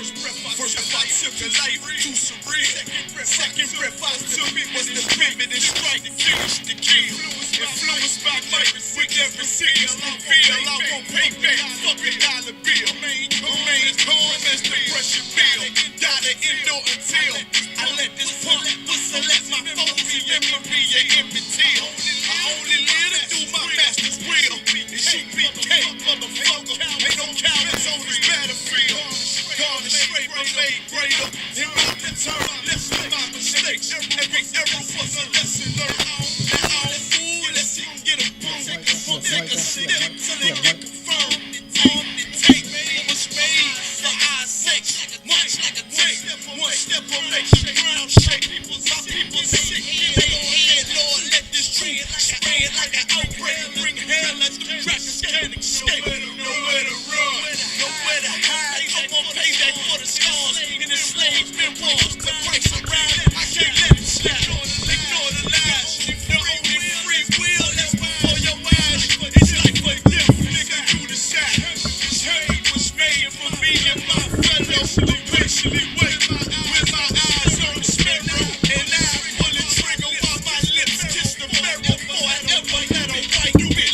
First breath I took a life too surreal. Second breath I took was the pivot and strike to finish the kill. Influenced by life with every seriously feel. I won't pay back, fuck a dollar bill. Remain calm as the pressure build. Die to endo until I let this pump whistle let my foes memory and immaterial. I only live to do my master's will. And shoot BK, motherfucker. Ain't no cowards on this battlefield. Gone straight, but made greater. And about to turn, listen to my mistakes. Every error was a lesson learned. Now all fool, let's see get a boom. Take a step till it get confirmed. On the tape, it was made for our sakes. Much like a tape. One step will make the ground shake. My people sick. Lord, let this tree spread like an outbreak. Bring hell as the crackers can't escape. Nowhere to run, nowhere to hide. I'm gonna pay back for the scars and the slaves been wars. The price around it, I can't let it slide. Ignore the lies. The only free will that's before your eyes. It's life or death, nigga, you decide. This hate was made for me and my fellows. Patiently wait with my eyes on the sparrow. And I pull the trigger while my lips kiss the marrow. Before I ever let a white do me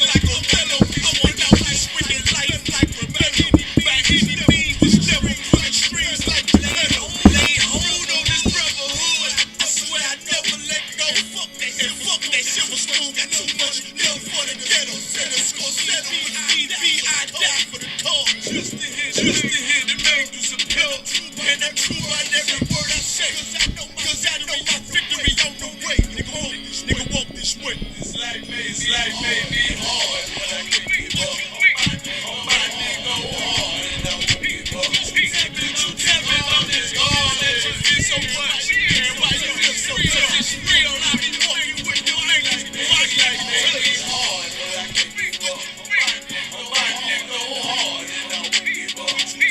like a fellow. I want out this wicked life like rebellion. By any means, this devil pulling strings like Leno. Lay hold on this brotherhood. I swear I never let go. Fuck that silver spoon. Got too much love for the ghetto. Sinners gon' settle for the DB. I die for the cause. Just to hear the angels appeal. And I'm true on every word I say. Cause I know my victory on the way. Nigga walk this way. This life may be hard, but I can't give up. On my nigga hard, and I won't give up. You tell me about this God that you feel so much. And why you look so tough? It's real, I be walking with your niggas. Life may be hard, but I can't give up. On my nigga hard, and I won't give up. You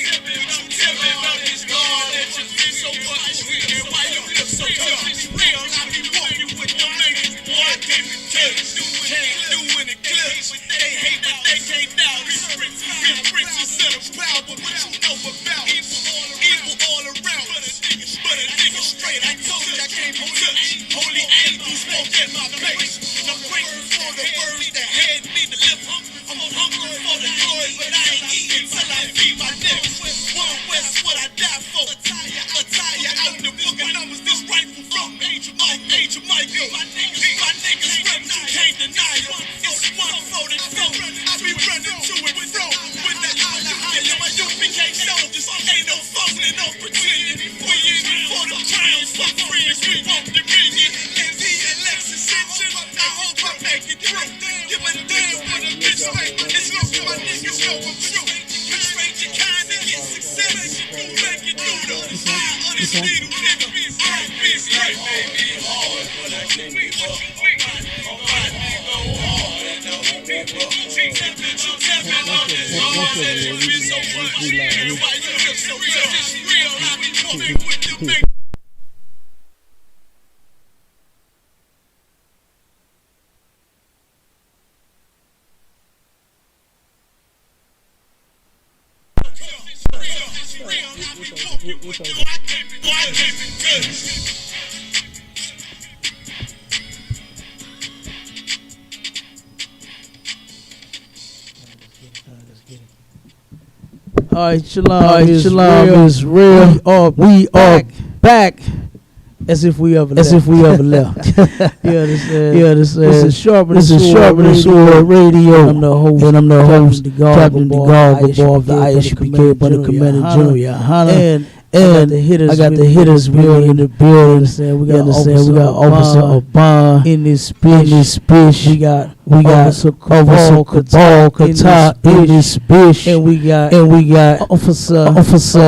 tell me about this God that you feel so much. And why you look so tough? It's real, I be walking with your niggas. Boy, I can't be touched. Can't do in the clips. They hate, but they can't doubt it. Real bricks instead of power, but what you know about evil all around. But a nigga straight, I told you I can't be touched. Holy angels won't get my face. And I'm grateful for the words that had me to live. I'm hungry for the glory, but I ain't eating till I feed my next. One West, what I die for. Attire out the book of numbers. This rifle from Age of Michael. My niggas run, you can't deny it. It's 144. I be running to and fro with the Allah. My youth became soldiers. Ain't no phoning, no pretending. We in it for the crowns, fuck friends. We want the million. And the election ascension. I hope I make it through. Give a damn what a bitch like. As long as my niggas know I'm true. Betray your kind to get success. You make it through the eye of this needle, nigga. Life may be hard, but I can't give up. On my nigga hard, and I won't give up. You tell me about this hard that you feel so much. And why you look so tough? It's real, I be walking with the big. All right, Shalom is real. We are back as if we ever left. This is Sharp and Sword Radio. I'm the host, Captain DeGargo of the ISUPK Bunny Commander General Yahana. And I got the hitters really in the building. We got Officer Obama in this bitch. We got Officer Cabal Kata in this bitch. And we got Officer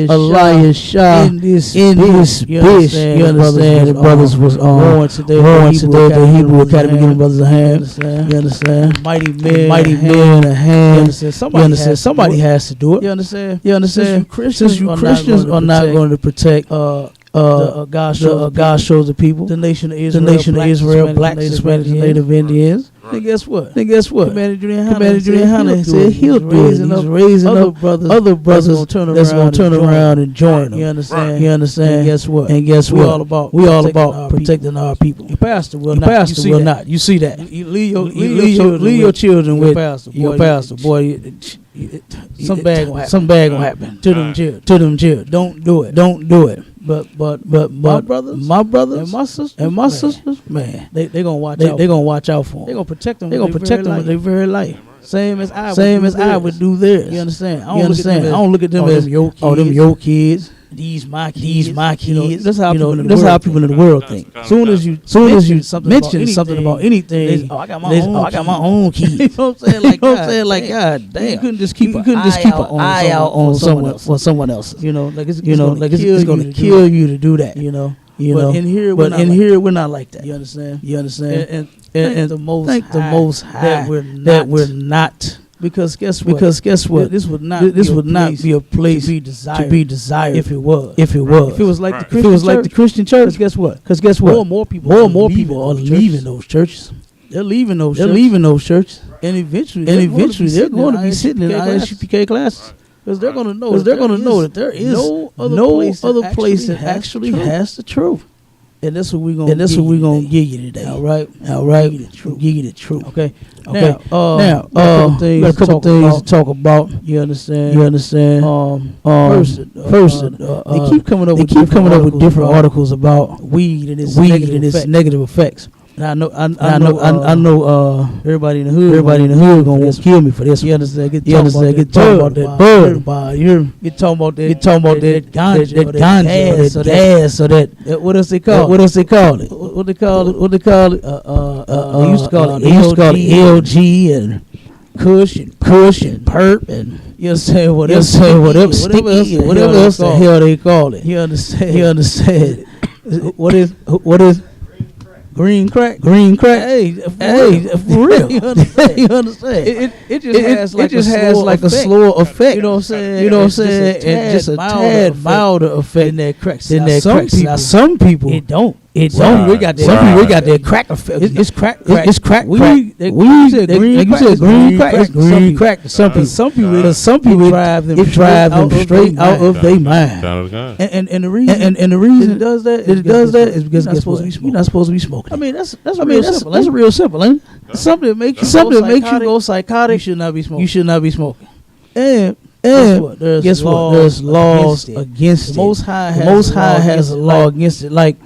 Elias Shah in this bitch. You understand? The brothers was on today. The Hebrew Academy giving brothers a hand. You understand? Mighty man a hand. You understand? Somebody has to do it. You understand? Since you Christians are not going to protect God shows the people, the nation of Israel, blacks, Hispanics, and Native Indians. Then guess what? Commander Junior Hanna said he'll do it. He's raising up other brothers that's gonna turn around and join him. You understand? And guess what? We all about protecting our people. Your pastor will not. You see that? You leave your children with your pastor, boy. Some bad gonna happen to them children. Don't do it. But my brothers and my sisters, man, they gonna watch out. They gonna watch out for them. They gonna protect them. They gonna protect them with their very life. Same as I would do theirs. You understand? I don't look at them as them your kids. These my kids. That's how people in the world think. Soon as you mention something about anything, I got my own kids. You know what I'm saying? Like God damn. You couldn't just keep an eye out on someone else. You know, like it's gonna kill you to do that. You know. But in here we're not like that. You understand? And the most high that we're not. Because guess what? This would not be a place to be desired. If it was. If it was like the Christian church. Guess what? More and more people are leaving those churches. They're leaving those churches. And eventually they're going to be sitting in ISUPK classes. Because they're going to know that there is no other place that actually has the truth. And that's what we're gonna give you today. All right. Give you the truth. Okay. Now, got a couple things to talk about. You understand? First, they keep coming up with different articles about weed and its negative effects. And I know. Everybody in the hood gonna want to kill me for this. You understand? Get talking about that bud. Get talking about that ganja, that gas, or that. What else they call it? What they call it? They used to call it LG and Kush and Perp and you understand whatever else the hell they call it. You understand? What is green crack? Hey, for real. You understand? It just has like a slower effect. You know what I'm saying? And just a tad milder effect than that crack. Now some people it don't. Some people got that crack effect. It's crack. You said green crack. It's green crack to some people. It drive them straight out of their mind. And the reason it does that is because you're not supposed to be smoking. I mean that's real simple, ain't it? Something that makes you go psychotic. You should not be smoking. And guess what? There's laws against it. The Most High has a law against it. Like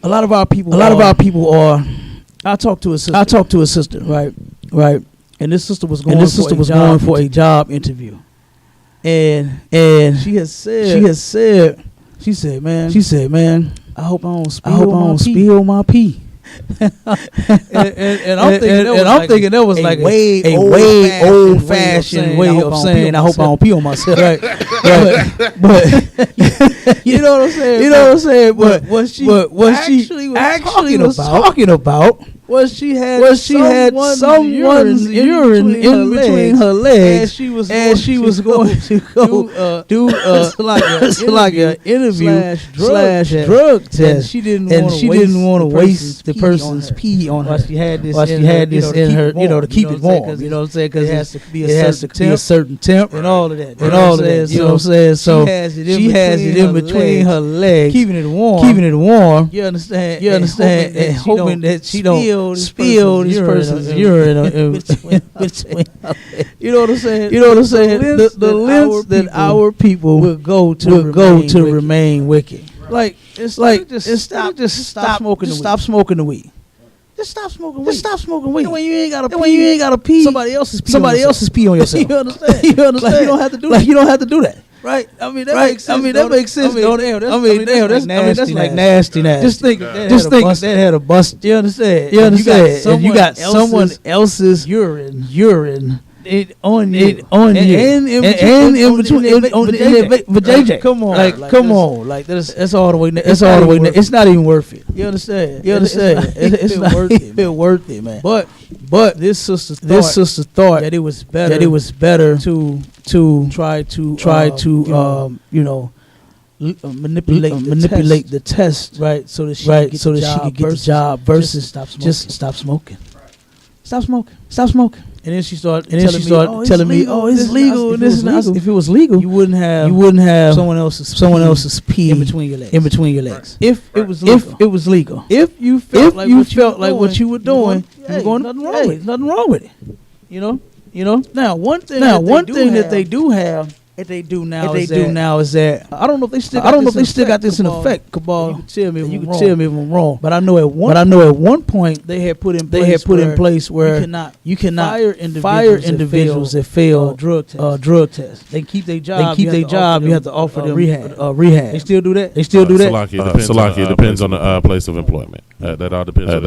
a lot of our people are. I talked to a sister, right, and this sister was going for a job interview, and she said, man, I hope I don't spill my pee. and I'm thinking that was like a way old fashioned way of saying I hope I don't pee on myself, right? But you know what I'm saying? But what she actually was talking about was she had someone's urine in between her legs as she was going to go do like an interview slash drug test, and she didn't want to waste the person's pee on her. She had this in her, to keep it warm. You know what I'm saying? Because it has to be a certain temp and all of that. You know what I'm saying? So she has it in between her legs, keeping it warm. You understand? And hoping that she don't spill this person's urine in between. You know what I'm saying? The lengths that our people will go to remain wicked. Like just stop smoking the weed. Just stop smoking weed. When you ain't gotta pee. Somebody else's pee on yourself. You understand? Like, you don't have to do that. Right? I mean, that makes sense. That's like nasty. Just think if that had a bust. You understand? You got someone else's urine on you, and in between. But JJ, come on, like that's all the way. It's not even worth it. You understand? It's not even worth it, man. But this sister thought that it was better to try to manipulate the test, right? So that she could get the job versus just stop smoking. Stop smoking. And then she started telling me, oh, it's legal. And this and if it was legal, you wouldn't have someone else's pee in between your legs. If it was legal. If you felt like what you were doing, you were going nothing wrong with it. You know. Now one thing that they do have. What they do now is that I don't know if they still got this in effect. Cabal, you can tell me if I'm wrong. But I know at one point they had put in place where you cannot fire individuals that fail drug tests. They keep their job. You have to offer them rehab. They still do that. Salaki, it depends on the place of employment. That all depends on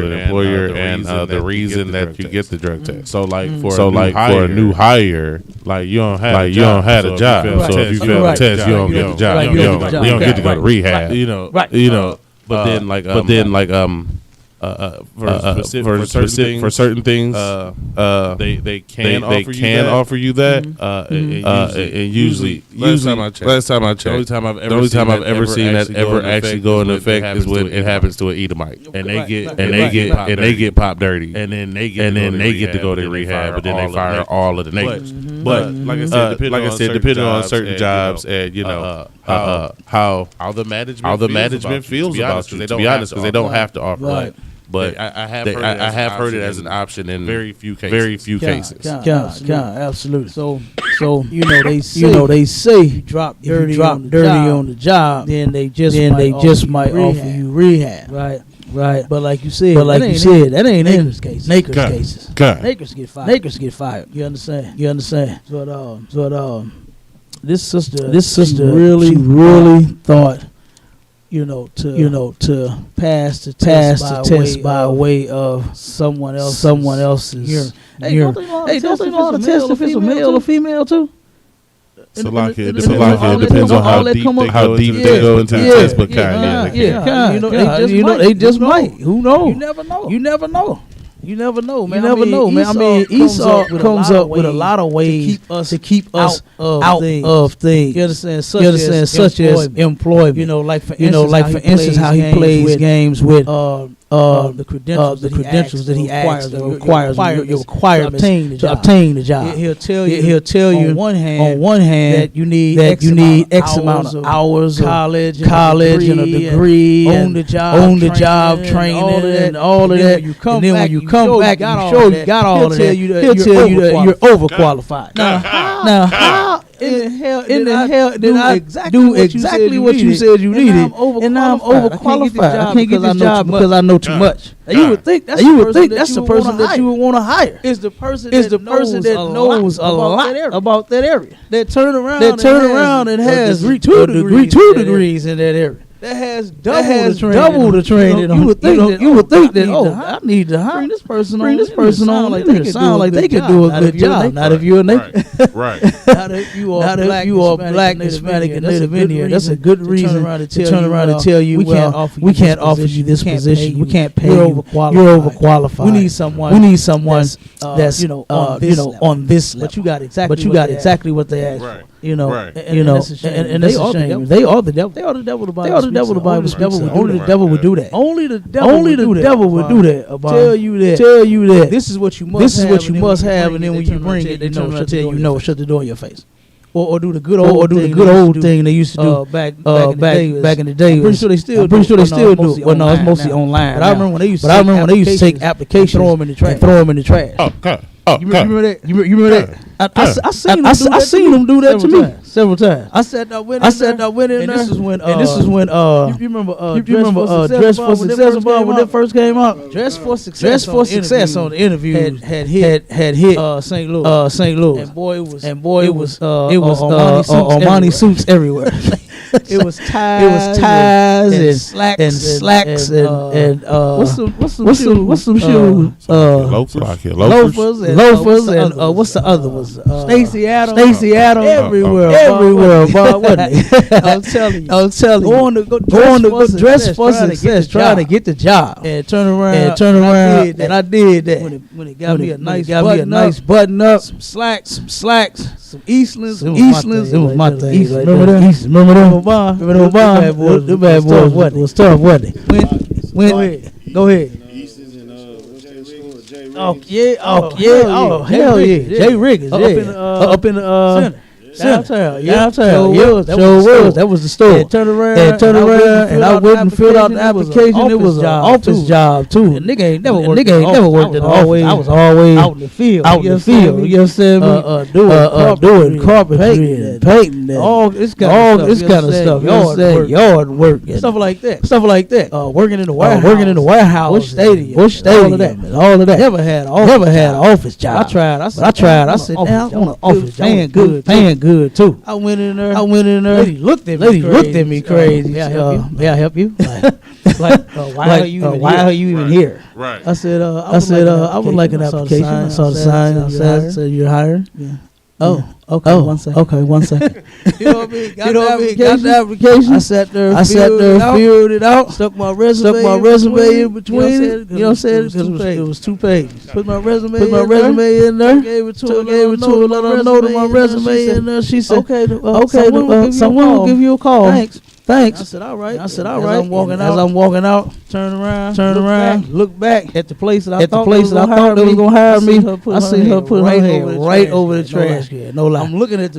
the employer and the reason that you get the drug test. So for a new hire, like you don't have a job. So if you fail the test, you don't get the job. You don't get to go to rehab. But for certain things, they can offer you that. And usually, last time I checked, the only time I've ever seen that ever actually go into effect is when it happens to an Edomite, and they get popped dirty, and then they get to go to rehab, but then they fire all of the niggas. But like I said, depending on certain jobs and how the management feels about you, to be honest, because they don't have to offer that. But I have heard it as an option in very few cases. Absolutely. So they say you drop dirty on the job, then they just might offer you rehab. Right. But like you said, that ain't in this case. Nakers cases. Nakers get fired. You understand? But this sister really thought, to pass the test by way of someone else's urine. Hey, don't they know how to test if it's a male or female too? It depends on how deep they go into the test, but they just might. Who knows? You never know. Man. I mean, Esau comes up with a lot of ways to keep us out of things. You understand? Such as employment. Like for instance, how he plays games with the credentials that he requires your requirements to obtain the job. He'll tell you on one hand that you need X amount of hours, college and a degree, on the job training, and all of that. And then when you come back and you show you got all of that, he'll tell you that you're overqualified. Now how in the hell did I do exactly what you said you needed, and now I'm overqualified? I can't get this job because I know too much. You would think that's the person that you would want to hire. Is the person that knows a lot about that area. That turn around and has two degrees in that area. That has double the training. You would think that I need to hire this person on. Like they sound like they could do a good job. Not if you're a native. Right. Not if you are black, Hispanic, and Native Indian. That's a good reason to turn around and tell you, we can't offer you this position. We can't pay you. You're overqualified. We need someone that's on this level. But you got exactly what they asked for. And that's a shame. And that's a shame. They are the devil. They are the devil. The Bible speaks. Only the devil would do that. Only the devil would do that. Tell you that this is what you must have, and then when you bring it, they know shut the door in your face. Or do the good old thing they used to do back in the day. I'm pretty sure they still do. Well, no, it's mostly online. But I remember when they used to take applications, throw them in the trash. You remember that? You remember that? I seen them do that to me several times. I said I went in there. And this is when you remember Dress for Success when that first came out. Dress for Success on the interview had hit St. Louis. And boy it was Armani suits everywhere. It was ties and slacks and what's some shoes? Loafers and what's the other ones? Stacey Adams everywhere, boy, wasn't it? I'm telling you, going to dress for success, trying to get the job, and turn around, and I did that. When it got me a nice button up, some slacks, some Eastlands. It was my thing. Remember them? Remember them? The bad boys was tough, wasn't it? Go ahead. hell yeah. Jay Riggers, up in the center. Downtown, sure was. That was the store. And turn around, and I went and filled out the application. It was an office job too. And nigga ain't never worked in the office. I was always out in the field. You know what I'm saying? Doing carpentry and painting. All this kind of stuff. Yard work. Stuff like that. Working in the warehouse. Bush Stadium. All of that. Never had an office job. I tried. I said, I want an office job. Paying good too. I went in there. Lady looked at me crazy. May I help you? Why are you even here? Right. I said, I would like an application. I saw the sign. I said, you're hired. Yeah. Oh, okay. 1 second. Okay, 1 second. You know what I mean? Got the application. I sat there, filled it out. Stuck my resume in between it. You know what I'm saying? Because it was 2 pages. Put my resume in there. Gave it to her. Let her know that my resume in there. She said, okay. Someone will give you a call. Thanks. I said, all right. As I'm walking out, turn around, look back at the place that I thought they was gonna hire me. I seen her put her hand right over the trash can. No lie. I'm looking at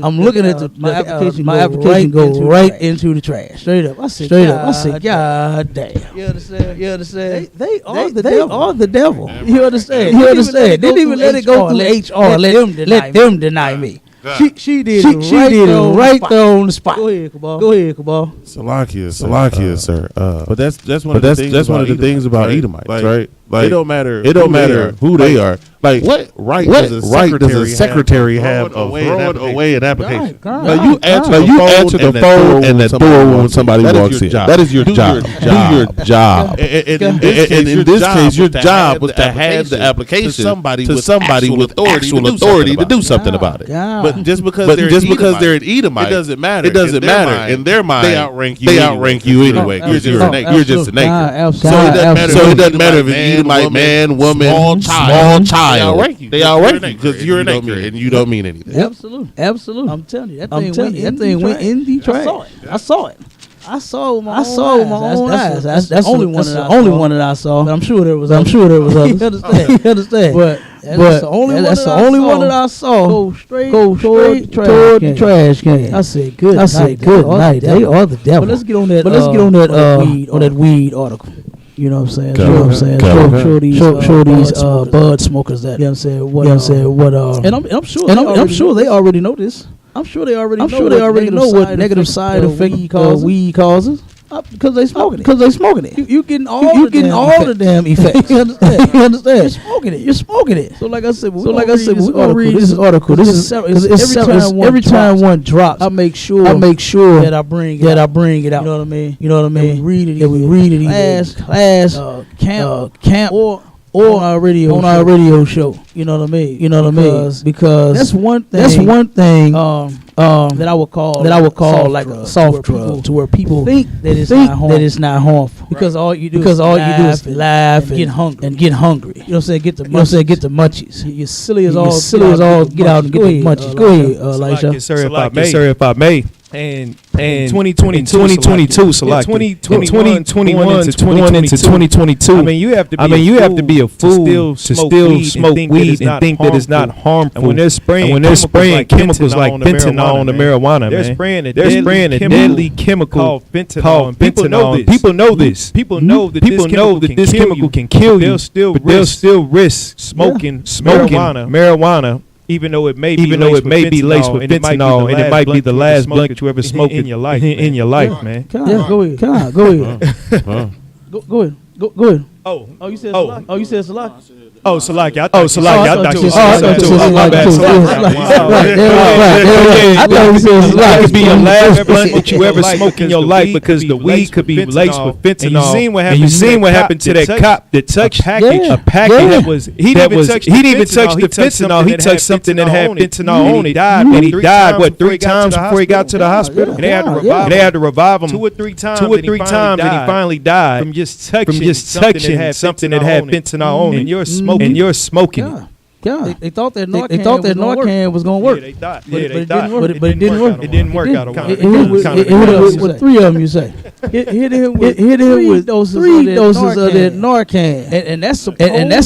my application go right into the trash. Straight up. I said, God damn. You understand? They are the devil. You understand? Didn't even let it go through HR. Let them deny me. She did it right there on the spot. Go ahead, Cabal. Salakia, sir. But that's one of the things about Edomites, right? Like, it don't matter who they are. Like, what right does a secretary have of throwing away an application? You answer the phone and the door when somebody walks in. That is your job. Do your job. And in this case, your job was to hand the application to somebody with actual authority to do something about it. But just because they're an Edomite, it doesn't matter. In their mind, they outrank you anyway. You're just a nigga. So it doesn't matter if it's Edomite man, woman, small child. They outrank you because you're an anchor and you don't mean anything. Absolutely. I'm telling you, that thing went in the trash. I saw it. I saw it with my own eyes. That's the only one that I saw. But I'm sure there was others. You understand? But that's the only one that I saw. Go straight toward the trash can. I said, good night. They are the devil. But let's get on that weed article. You know what I'm saying? Show these bud smokers that. You know what I'm saying? And I'm sure they already know this. I'm sure they already know what negative side effect weed causes. Because they smoking it. You getting all the damn effects. You understand? You're smoking it. So like I said, we're gonna read this article. This is every time one drops, I make sure that I bring it out. You know what I mean? That we read it. Class, camp, or on our radio show. You know what I mean? Because that's one thing. That I would call like a soft drug, to where people think that it's not harmful. Because all you do is laugh and get hungry. You know what I'm saying? Get the munchies. You're silly as all. Get out and get the munchies. Go ahead, Elisha. Sir, if I may. And 2022, select 2021 to 2022. I mean, you have to be a fool to still smoke weed and think that it's not harmful. And when they're spraying chemicals like fentanyl on the marijuana, they're spraying a deadly chemical called fentanyl. People know this. People know that this chemical can kill you. They'll still risk smoking marijuana. Even though it may be laced with fentanyl, and it might be the last blunt that you ever smoked in your life, man. Go ahead. Go ahead. Oh, you said Salaki. Oh, Salaki. I thought you said Salaki. I thought you said Salaki. It could be the last blunt that you ever smoked in your life because the weed could be laced with fentanyl. And you seen what happened to that cop that touched a package that was he didn't even touch the fentanyl. He touched something that had fentanyl on it, and he died 3 times before he got to the hospital. And they had to revive him 2 or 3 times, and he finally died from just touching something that had fentanyl on it. And you're smoking. Yeah. They thought that Narcan was going to work. Yeah, they thought. But it didn't work. It didn't work out. What 3 of them you say? hit him with three doses of that Narcan, and that's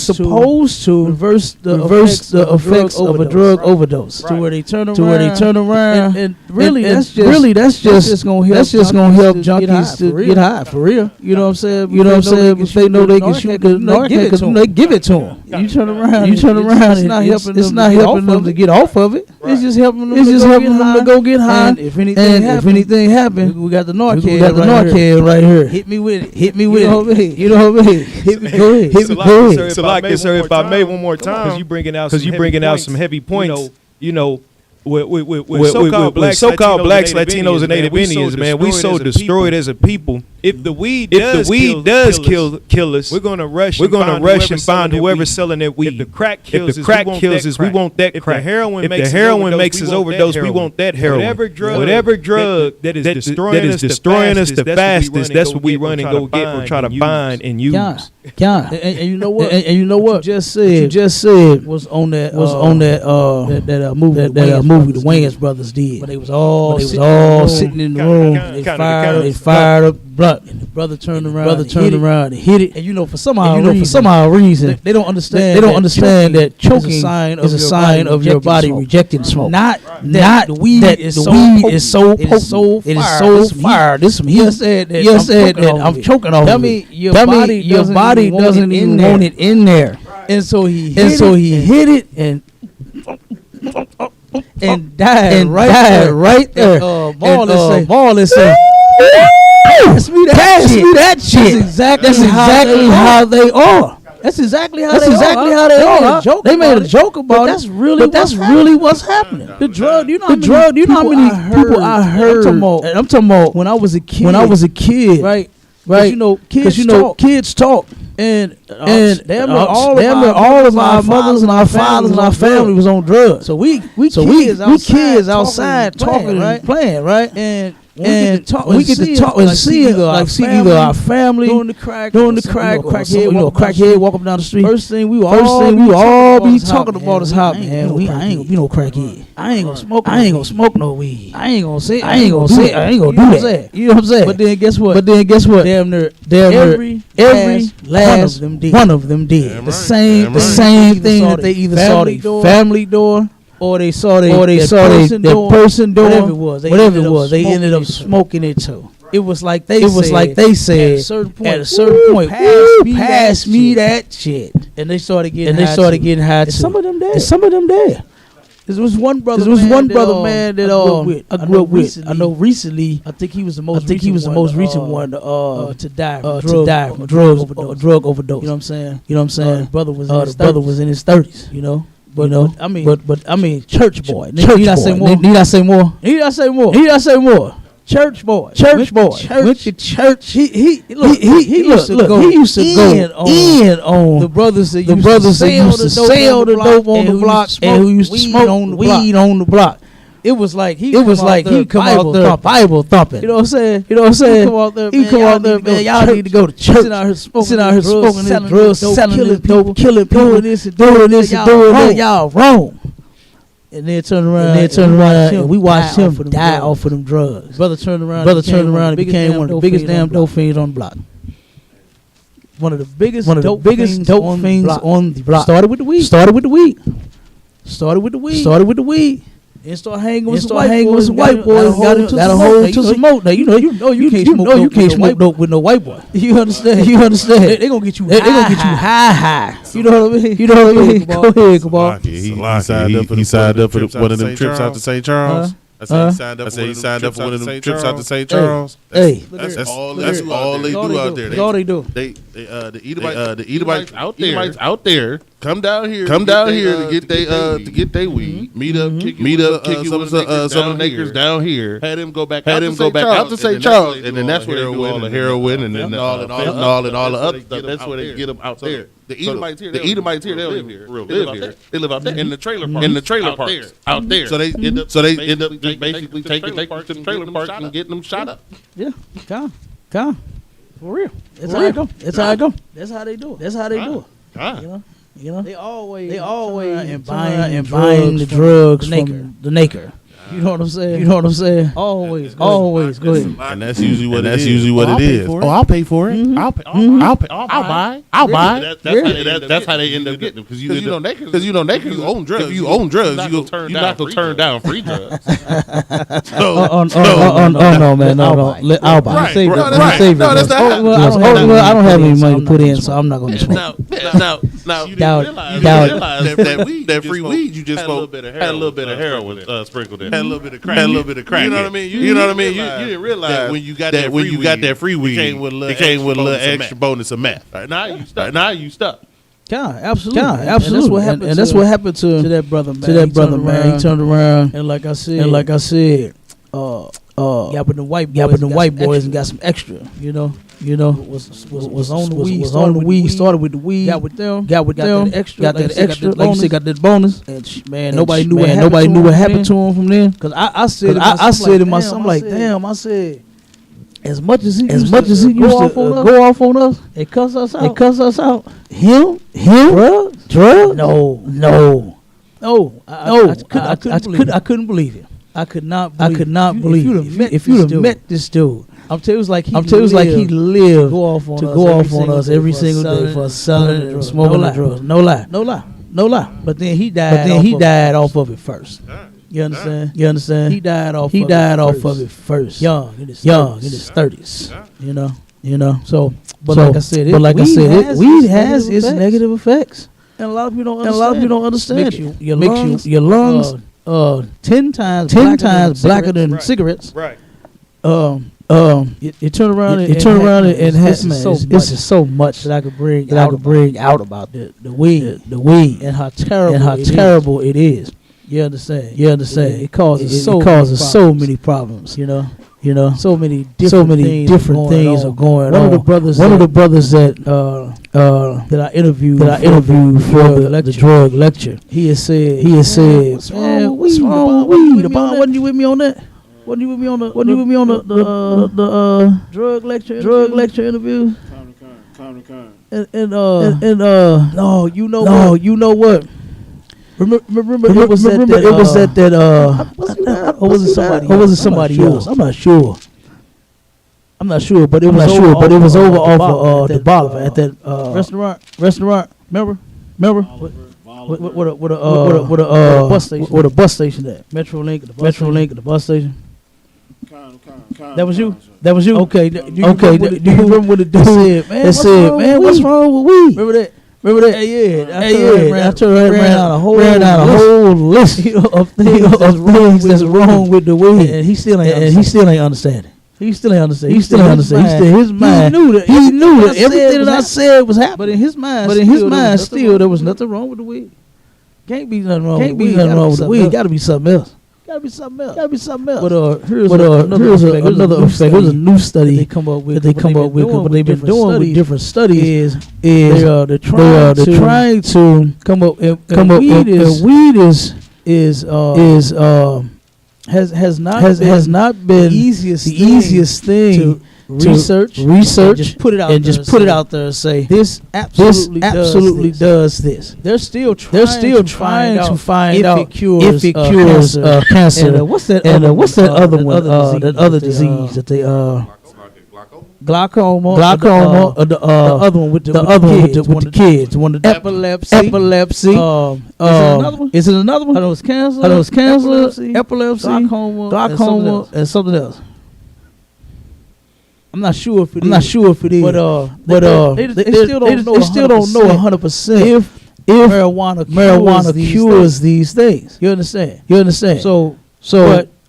supposed to reverse the effects of a drug overdose. To where they turn around, and really that's just gonna help junkies to get high for real. You know what I'm saying? If they know they can shoot the Narcan, they give it to them. You turn around, it's not helping them to get off of it. It's just helping them to go get high. And if anything happens, we got the Narcan right here. Hit me with it. You know what I mean? Hit me. Go ahead. So if I may one more time, because you bringing out some heavy points. With so-called blacks, Latinos, and Native Indians, man, we so destroyed as a people. If the weed does kill us, we're gonna rush and find whoever's selling that weed. If the crack kills us, we want that crack. If the heroin makes us overdose, we want that heroin. Whatever drug that is destroying us the fastest, that's what we run and go get or try to bind and use. And you know what? What you just said was on that movie the Wayans brothers did. But they was all sitting in the room. They fired up blunt. And the brother turned around and hit it. And you know, for somehow reason, they don't understand that choking is a sign of your body rejecting smoke. Not that the weed is so potent. It is so fire. This some he said that I'm choking off. That mean your body doesn't even want it in there. And so he hit it and right there. Marlon said, Pass me that shit. That's exactly how they are. That's exactly how they are. They made a joke about it. That's really what's happening. The drug. You know how many people I heard. I'm talking about when I was a kid. Right. Because you know kids talk. And damn near all of our mothers and our fathers and our family was on drugs. So we kids outside talking and playing, right? And we get to talk and see either our family doing the crackhead walk up down the street. First thing we all be talking about is how, man, I ain't gonna be no crackhead. I ain't gonna smoke no weed. I ain't gonna do that. You know what I'm saying? But then guess what? Damn near every last one of them did the same thing that they either saw the family door. Or they saw that person doing whatever it was. They ended up smoking it too. It was like they said at a certain point, pass me that shit. And they started getting high too. Some of them dead. There was one brother man that I grew up with. I know recently. I think he was the most recent one to die from drug overdose. You know what I'm saying? Brother was in his 30s. You know. But I mean, church boy. Need I say more? Church boy. Went to church. He used to go in on the brothers that used to sell the dope on the block and who used to smoke weed on the block. It was like he come out there Bible thumping. You know what I'm saying? He come out there, man. Y'all need to go to church. Sitting out here smoking this drugs, selling dope, killing people, doing this and doing that. Y'all wrong. And then turn around and we watched him die off of them drugs. Brother turned around and became one of the biggest damn dope fiends on the block. One of the biggest dope fiends on the block. Started with the weed. And start hanging with some white boys. Got a hold to smoke. Now you can't smoke dope with no white boy. You understand? They gonna get you high. You know what I mean? Go ahead, come on. He signed up for one of them trips out to St. Charles. I said he signed up for one of them trips out to St. Charles. Hey, that's all they do out there. That's all they do. The Edomites out there come down here to get they weed. Meet up, kick it with some of the niggas down here. Had him go back out to St. Charles, and then that's where they do all the heroin and then fentanyl and all the other stuff. That's where they get them out there. The Edomites here, they don't live here. They live out there in the trailer parks out there. So they end up just basically taking them to the trailer parks and getting them shot up. Yeah, come for real. That's how I go. That's how they do it. You know, they always and buying the drugs from the Naker. You know what I'm saying? Always. Go ahead. And that's usually what it is. Oh, I'll pay for it. Mm-hmm. I'll buy. That's how they end up getting them because you know they can own drugs. If you own drugs, you're not gonna turn down free drugs. Oh no, man, no. I'll buy. Right. No, that's not. Well, I don't have any money to put in, so I'm not gonna smoke. Now, you Doubt- realize that free weed you just smoked had a little bit of heroin sprinkled in, had a little bit of crack. You know what I mean? You know what I mean? You didn't realize that when you got that free weed, it came with a little extra bonus of meth. Now you stuck. Yeah, absolutely. And that's what happened to that brother, man. He turned around, and like I said, but the white boys and got some extra, was on the weed, started with the weed, got with them, got that extra, like you said, got that bonus, and man, nobody knew what happened to him from then. Cause I said to myself, like, damn, I said, as much as he used to go off on us and cuss us out, him, drugs, no, I couldn't believe it. I could not believe it. If you'd have met this dude, I'm telling you, like he lived to go off on us every single day for selling and smoking the drugs. No lie. But then he died off of it first. You understand? He died off of it first. Young in his 30s. You know. So, but like I said, weed has its negative effects, and a lot of people don't understand. Makes your lungs 10 times blacker than cigarettes. Right. You turn around and has it's just so much that I could bring out about the weed and how terrible it is. You understand? It causes so many problems. So many different things are going on. One of the brothers that I interviewed for the drug lecture, he has said, what's wrong with weed? Wasn't you with me on that? Wasn't you with me on the drug lecture interview? No, you know what? Remember, it was somebody else. I'm not sure, but it was over off of the Bolivar at that restaurant. Remember? What a bus station at Metrolink, the bus station. That was you. Okay. Do you remember what the dude said? Man, what's wrong with weed? Remember that? Yeah. I turned around, ran out a whole list of things that's wrong with the weed, and he still ain't understanding. He still ain't understand. His mind. He knew that everything that I said was happening. But in his mind, still there was nothing wrong with the weed. Can't be nothing wrong with the weed. Got to be something else. But here's another effect. There's a new study they come up with. What they've been doing with different studies is they're trying to come up. Weed has not been the easiest thing to research and just put it out there and say this absolutely does this. They're still trying to find out if it cures cancer. And what's that other one? That other disease that they glaucoma. The other one with the kids. Epilepsy. Is it another one? I know it's cancer. Epilepsy. Glaucoma, and something else. I'm not sure if it is. But they still don't know 100% if marijuana cures these things. You understand? So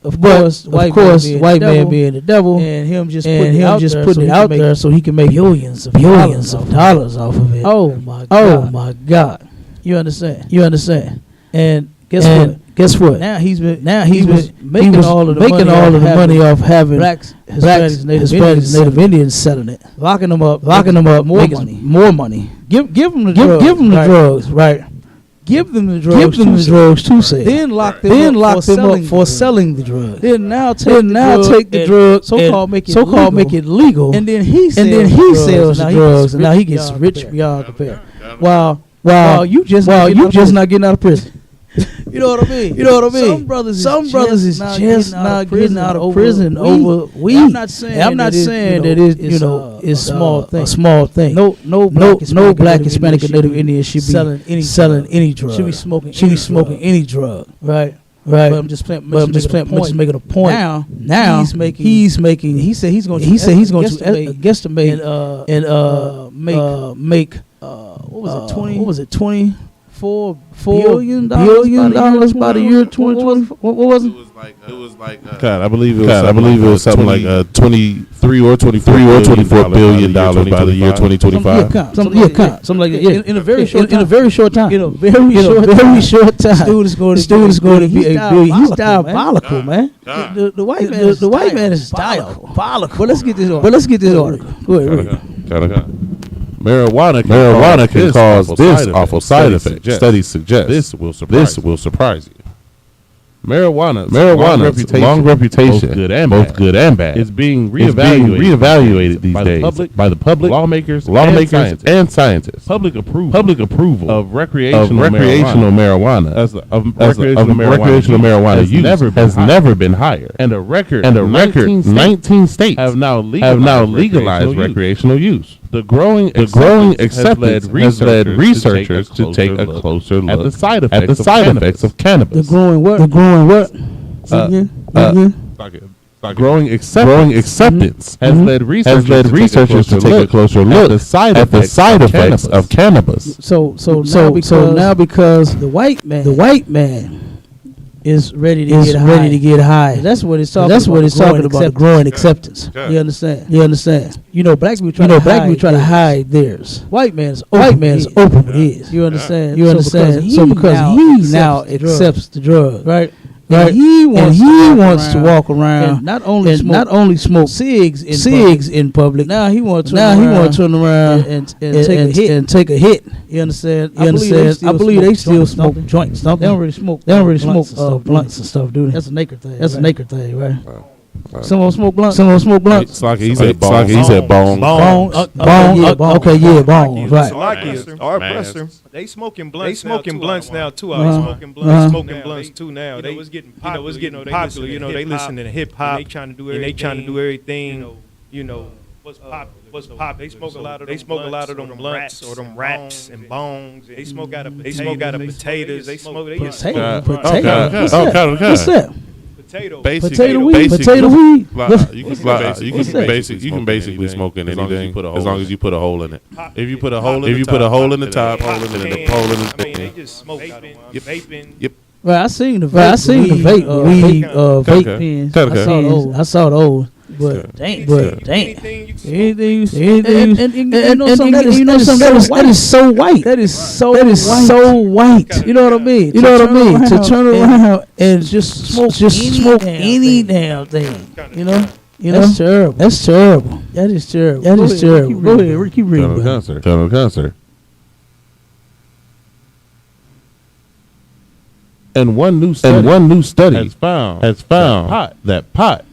of course, white man being the devil, and him just putting it out there so he can make billions of dollars off of it. Oh my God! You understand? And guess what? Now he's making all of the money off having blacks, Hispanics, Native Indians selling it, locking them up, more money. Give them the drugs, right? Give them the drugs to say. Then lock them up for selling the drugs. Then now take the drugs, so-called make it legal. And then he sells the drugs, and now he gets rich beyond compare. While you just not getting out of prison. You know what I mean? Some brothers is just not getting out of prison over weed. I'm not saying that it's small thing. Small thing. No black, Hispanic, or Native Indian should be selling any drug. Should be smoking any drug. Right. But I'm just making a point. Now he's making. He said he's going to guesstimate and make what was it 24 billion dollars by the year 2020. What was it? It was like God, I believe it was something like 23 or 24 billion dollars by the year 2025. Something like that. In a very short time. Dude is going to be a billion. He's diabolical, man. The white man is diabolical. But let's get this order. Go ahead. Marijuana can cause this awful side effect. Studies suggest this will surprise you. Marijuana's long reputation, both good and bad, is being reevaluated these days by the public, lawmakers, and scientists. Public approval of recreational marijuana has never been higher, and a record 19 states have now legalized recreational use. The growing acceptance has led researchers to take a closer look at the side effects of cannabis. The growing what? Growing acceptance has led researchers to take a closer look at the side effects of cannabis. So now because the white man is ready to get high. That's what it's talking about. The growing acceptance. You understand? Black people try to hide theirs. White man's open with his. You understand? So because he now accepts the drug, right? And he wants to walk around and not only smoke cigs in public. Now he wants to turn around and take a hit. You understand? I believe they still smoke joints. They don't really smoke blunts and stuff, do they? That's a naked thing, right? Some of them smoke blunts. He said bong. Bong. Okay, yeah, bong. Right. Our oppressor. They smoking blunts now too. They smoking blunts too now. They was getting popular. They listen to hip hop. They trying to do everything. What's popular? They smoke a lot of them blunts or them raps and bongs. They smoke out of potatoes. They smoke potato. What's that? Potato weed. You can basically smoke anything as long as you put a hole in it. If you put a hole in the top, hole in the vaping. Yep. Right, I seen the vape pens. I saw those. But damn. Anything you see. That is so white. That is so white. You know what I mean? To turn around and just smoke any damn thing. You know? That's terrible. That is terrible. Go ahead, keep reading. Cancer. And one new study has found that pot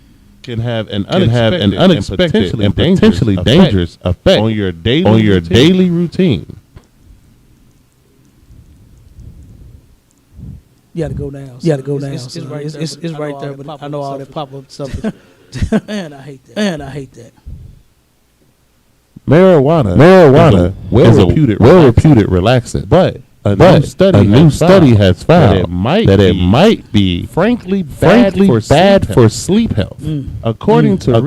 can have an unexpected and potentially dangerous effect on your daily routine. You gotta go down. It's right there, but I know all that pop up stuff. Man, I hate that. Marijuana is a well-reputed relaxant, but a new study has found that it might be frankly bad for sleep health. According to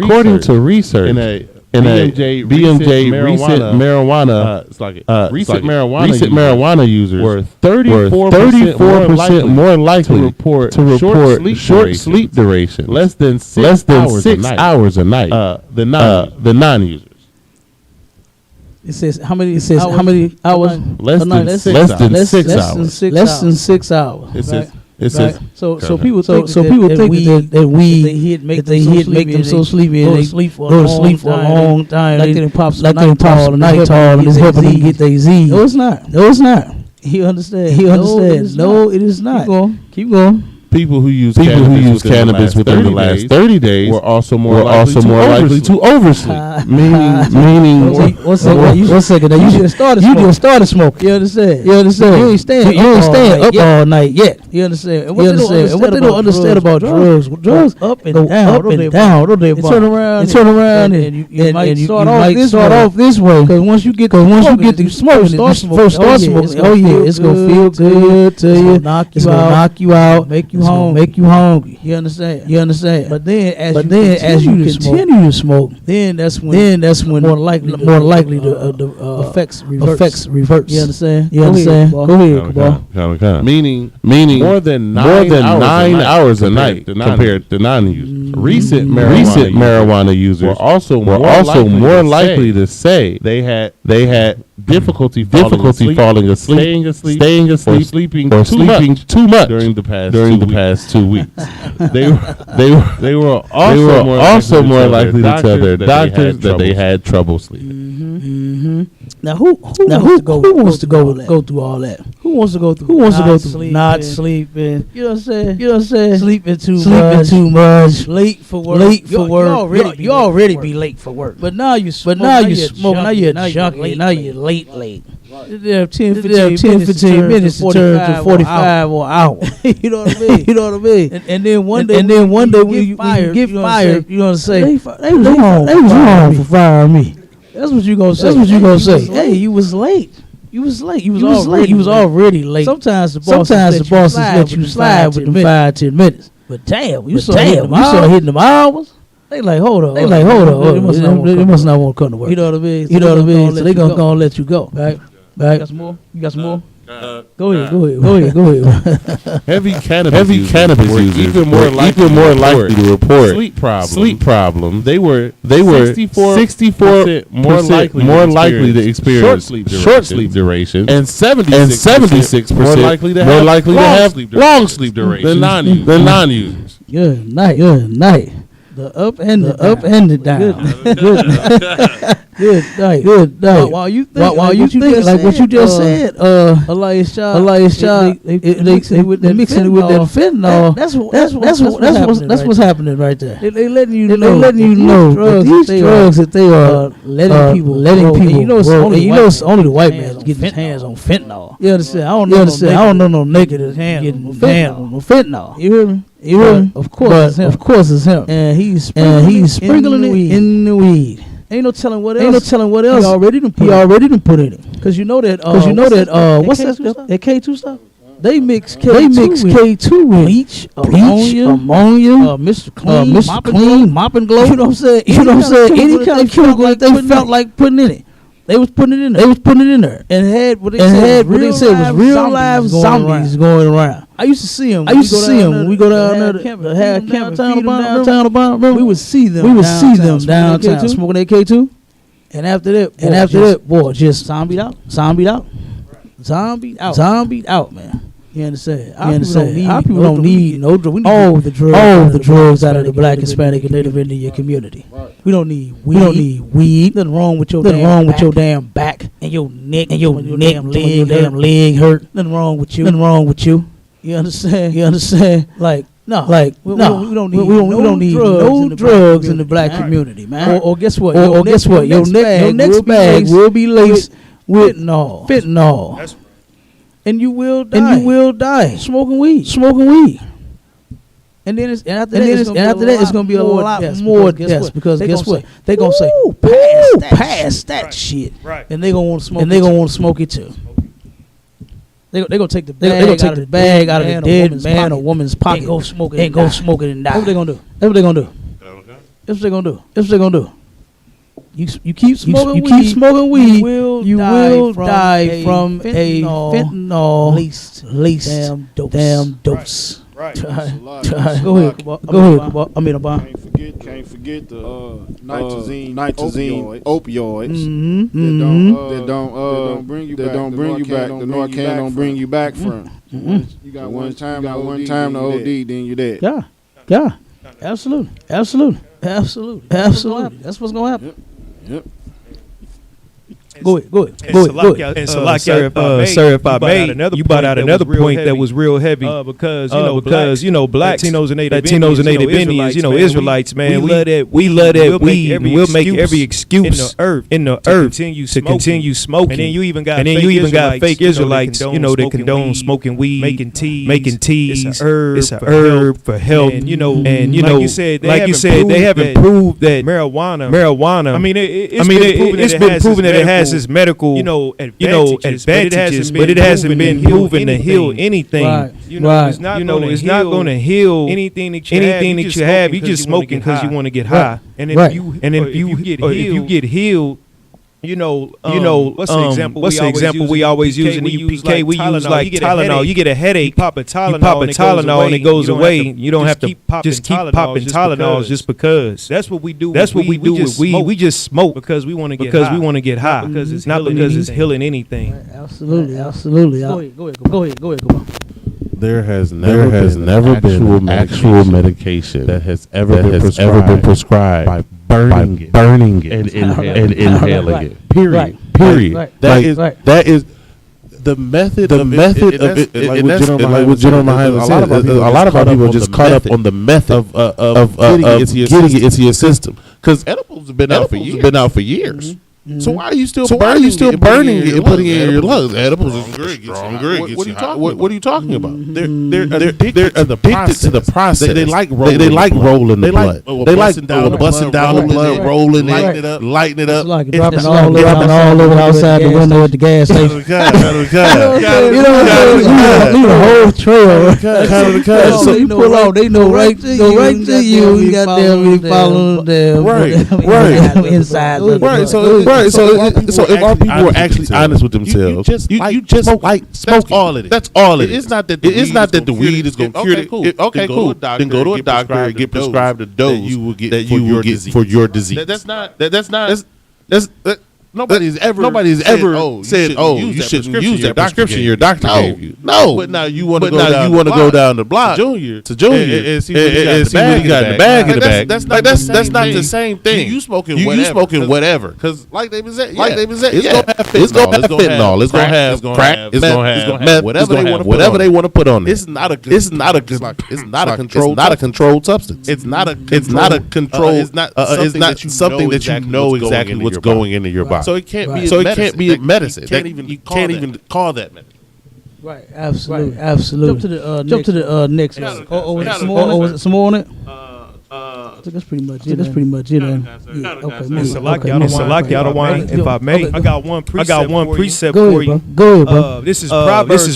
research in a BMJ recent marijuana users were 34% more likely to report short sleep duration, less than 6 hours a night than non-users. It says how many hours? Less than 6 hours. It says so people think that we make them so sleepy and they go to sleep for a long time. Like they done pop some Nighthall and it's helping them get their Z. No, it's not. You understand? No, it is not. Keep going. People who use cannabis within the last 30 days were also more likely to oversleep. Meaning, one second. Now you just started smoking. You understand? You ain't staying up all night yet. You understand? And what they don't understand about drugs up and down. They turn around and you might start off this way. Because once you get to smoking, first start smoking. Oh yeah, it's gonna feel good to you. It's gonna knock you out, make you hungry. You understand? But then as you continue to smoke, then that's when more likely the effects revert. You understand? Go ahead, Cabal. Meaning more than 9 hours a night compared to non-users. Recent marijuana users were also more likely to say they had difficulty falling asleep, staying asleep, or sleeping too much during the past 2 weeks. They were also more likely to tell their doctors that they had trouble sleeping. Now who wants to go through all that? Who wants to go through not sleeping? You know what I'm saying? Sleeping too much. Late for work. You already be late for work. But now you smoke. Now you're junkie. Now you're late. They have 10, 15 minutes to turn to 45 or an hour. You know what I mean? And then one day when you get fired, you know what I'm saying? They was wrong for firing me. That's what you gonna say. Hey, you was late. You was already late. Sometimes the bosses let you slide with them 5-10 minutes. But damn, you saw hitting them hours. They like, hold on. They must not want to come to work. You know what I mean? So they gonna let you go. Right? You got some more? Go ahead. Heavy cannabis users even more likely to report sleep problems. They were 64% more likely to experience short sleep duration, and 76% more likely to have long sleep duration than non-users. Good night. The up and the down. Good night. While you think like what you just said, Elias Child, they mixing it with that fentanyl. That's what's happening right there. They letting you know these drugs that they are letting people. You know, it's only the white man getting his hands on fentanyl. You understand? I don't know no nigga that's getting his hands on fentanyl. You hear me? Of course it's him. And he's sprinkling it in the weed. Ain't no telling what else. He already done put in it. Cause you know that. What's that K2 stuff? They mix K2 with bleach, ammonia, Mr. Clean, mopping glow. You know what I'm saying? Any kind of chemical that they felt like putting in it. They was putting it in there, and had what they said was real live zombies going around. I used to see them. When we go down there to have camp downtown. We would see them downtown smoking that K2. And after that, boy, just zombied out, man. You understand? Our people don't need no drugs. We need all the drugs out of the Black, Hispanic, and Native Indian community. Right. We don't need weed. Nothing wrong with your damn back and your neck and your damn leg hurt. Nothing wrong with you. You understand? We don't need no drugs in the Black community, man. Or guess what? Your next bag will be laced with fentanyl. And you will die smoking weed. And then after that it's gonna be a lot more deaths because guess what? They gonna say pass that shit, right? And they gonna want to smoke it too. They gonna take the bag out of the dead man or woman's pocket and go smoke it and die. That's what they gonna do. You keep smoking weed, you will die from a fentanyl laced damn dose. Right. Go ahead. Can't forget the nitrazine opioids. That don't bring you back. The Narcan don't bring you back from. You got one time to OD, then you dead. Yeah. Absolutely. That's what's gonna happen. Yep. Go ahead. And Salakia, sir, if I may, you brought out another point that was real heavy. Because blacks, Latinos and Native Indians, Israelites, man, we love that weed. We'll make every excuse in the earth to continue smoking. And then you even got fake Israelites, that condone smoking weed, making teas. It's an herb for health. And like you said, they haven't proved that marijuana. I mean, it's been proven that it has its medical, advantages, but it hasn't been proven to heal anything. Right. It's not going to heal anything that you have. You just smoking because you want to get high. And if you get healed. What's the example we always use in the UPK? We use like Tylenol. You get a headache, you pop a Tylenol and it goes away. You don't have to just keep popping Tylenols just because. That's what we do. That's what we do with weed. We just smoke because we want to get high. Not because it's healing anything. Absolutely. Go ahead. There has never been actual medication that has ever been prescribed by burning it and inhaling it. Period. That is the method of it. Like what General Muhammad said, a lot of our people are just caught up on the method of getting it into your system. Because edibles have been out for years. Mm-hmm. So why are you still burning it and putting it in your lungs? Edibles is strong. What are you talking about? They're addicted to the process. They like rolling the blood. They like busting down the blood, rolling it, lighting it up. It's like dropping all over outside the window at the gas station. Leave a whole trail. So you pull out, they know right to you. You got them following them. Right. Inside. Right, so if our people were actually honest with themselves, you just like smoking. That's all it is. It's not that the weed is going to cure it. Okay, cool. Then go to a doctor and get prescribed a dose that you will get for your disease. That's Nobody's ever said, you shouldn't use that prescription your doctor gave you. No. But now you want to go down the block to Junior and see what he got in the bag in the bag. That's not the same thing. You smoking whatever. Because like they been saying, it's going to have fentanyl. It's going to have crack. It's going to have meth. Whatever they want to put on it. It's not a controlled substance. It's not something that you know exactly what's going into your body. So it can't be a medicine. You can't even call that medicine. Right, absolutely. Jump to the next one. Was it some more on it? That's pretty much it. Salakia, I don't want. If I may, I got one precept for you. Go ahead, bro. This is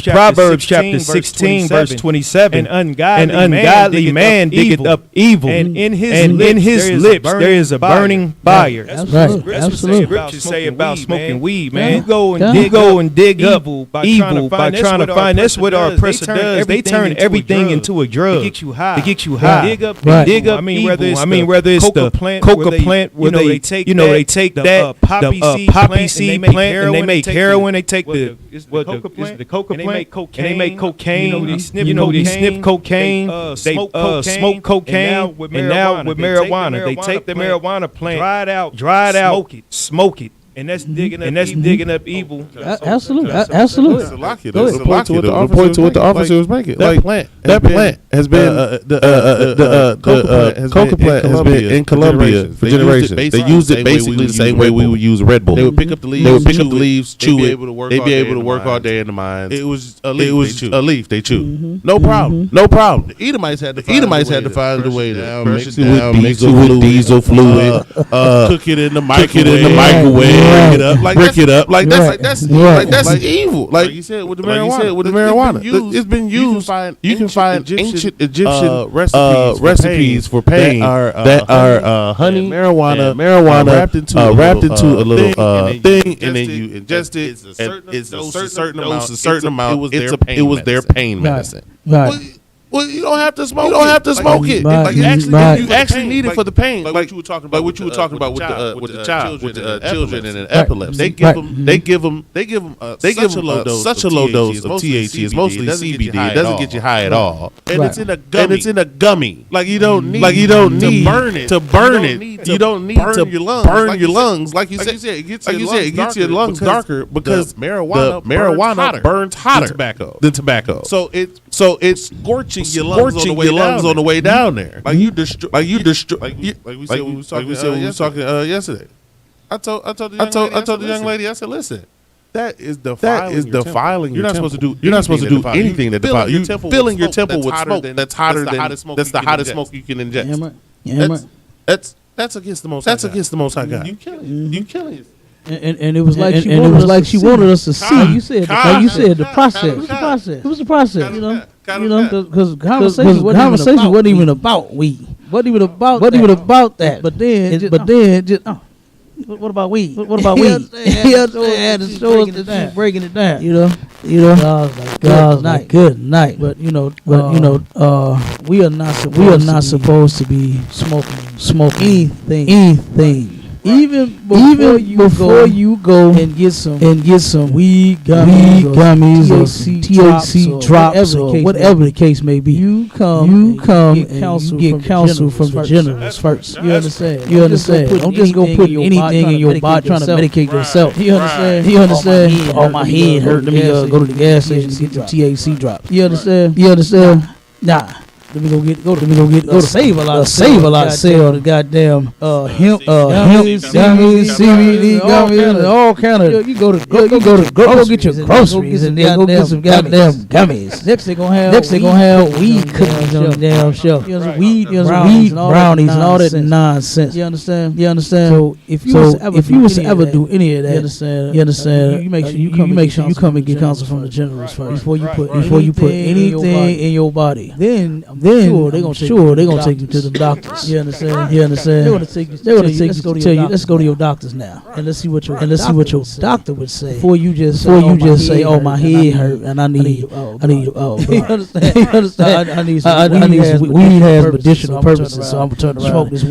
Proverbs chapter 16, verse 27. An ungodly man diggeth up evil, and in his lips there is a burning fire. That's right. Absolutely. Scriptures say about smoking weed, man. You go and dig up evil by trying to find. That's what our oppressor does. They turn everything into a drug to get you high. Dig up. I mean, whether it's the coca plant where they take that poppy seed plant and they make heroin. They take the coca plant and they make cocaine. They snip cocaine. They smoke cocaine. And now with marijuana, they take the marijuana plant, dry it out, smoke it. And that's digging up evil. Absolutely. The point to what the officer was making. That plant has been the coca plant has been in Colombia for generations. They used it basically the same way we would use Red Bull. They would pick up the leaves, chew it. They'd be able to work all day in the mines. It was a leaf they chewed. No problem. The Edomites had to find a way to mix it with diesel fluid, cook it in the microwave. Break it up. That's evil. Like you said with the marijuana. It's been used. You can find ancient Egyptian recipes for pain that are honey, marijuana wrapped into a little thing, and then you ingest it. It's a certain amount. It was their pain medicine. Right. Well, you don't have to smoke. You don't have to smoke it. Like you actually need it for the pain. Like what you were talking about. With the child, with the children and epilepsy. They give them such a low dose of THC. It's mostly CBD. It doesn't get you high at all. And it's in a gummy. Like you don't need to burn it. You don't need to burn your lungs. Like you said, it gets your lungs darker because marijuana burns hotter than tobacco. So it's scorching your lungs on the way down there. Like we said we was talking yesterday. I told the young lady, I said, listen, that is defiling. You're not supposed to do anything that defiles. You filling your temple with smoke that's the hottest smoke you can ingest. That's against the most. That's against the most high God. You killing it. And it was like she wanted us to see. You said the process. It was the process. Because conversation wasn't even about weed. Wasn't even about that. But then just what about weed? What about weed? He had to show us that she's breaking it down. God was like, good night. But we are not supposed to be smoking anything. Even before you go and get some weed gummies or THC drops or whatever the case may be, you come and get counsel from the generals first. You understand? Don't just go put anything in your body trying to medicate yourself. You understand? Oh, my head hurt. Let me go to the gas station and get the THC drop. You understand? Nah. Let me go to save a lot sell the goddamn hemp gummies, CBD gummies, and all kind of. You go get your groceries and then go get some goddamn gummies. Next they gonna have weed cookies on the damn shelf. Weed brownies and all that nonsense. You understand? So if you was to ever do any of that, you understand? You make sure you come and get counsel from the generals first before you put anything in your body. Then they're gonna take you to the doctors. You understand? They're gonna take you. Let's go to your doctors now, and let's see what your doctor would say before you just say, oh, my head hurt and I need. You understand? I need weed has medicinal purposes, so I'm gonna turn around, smoke this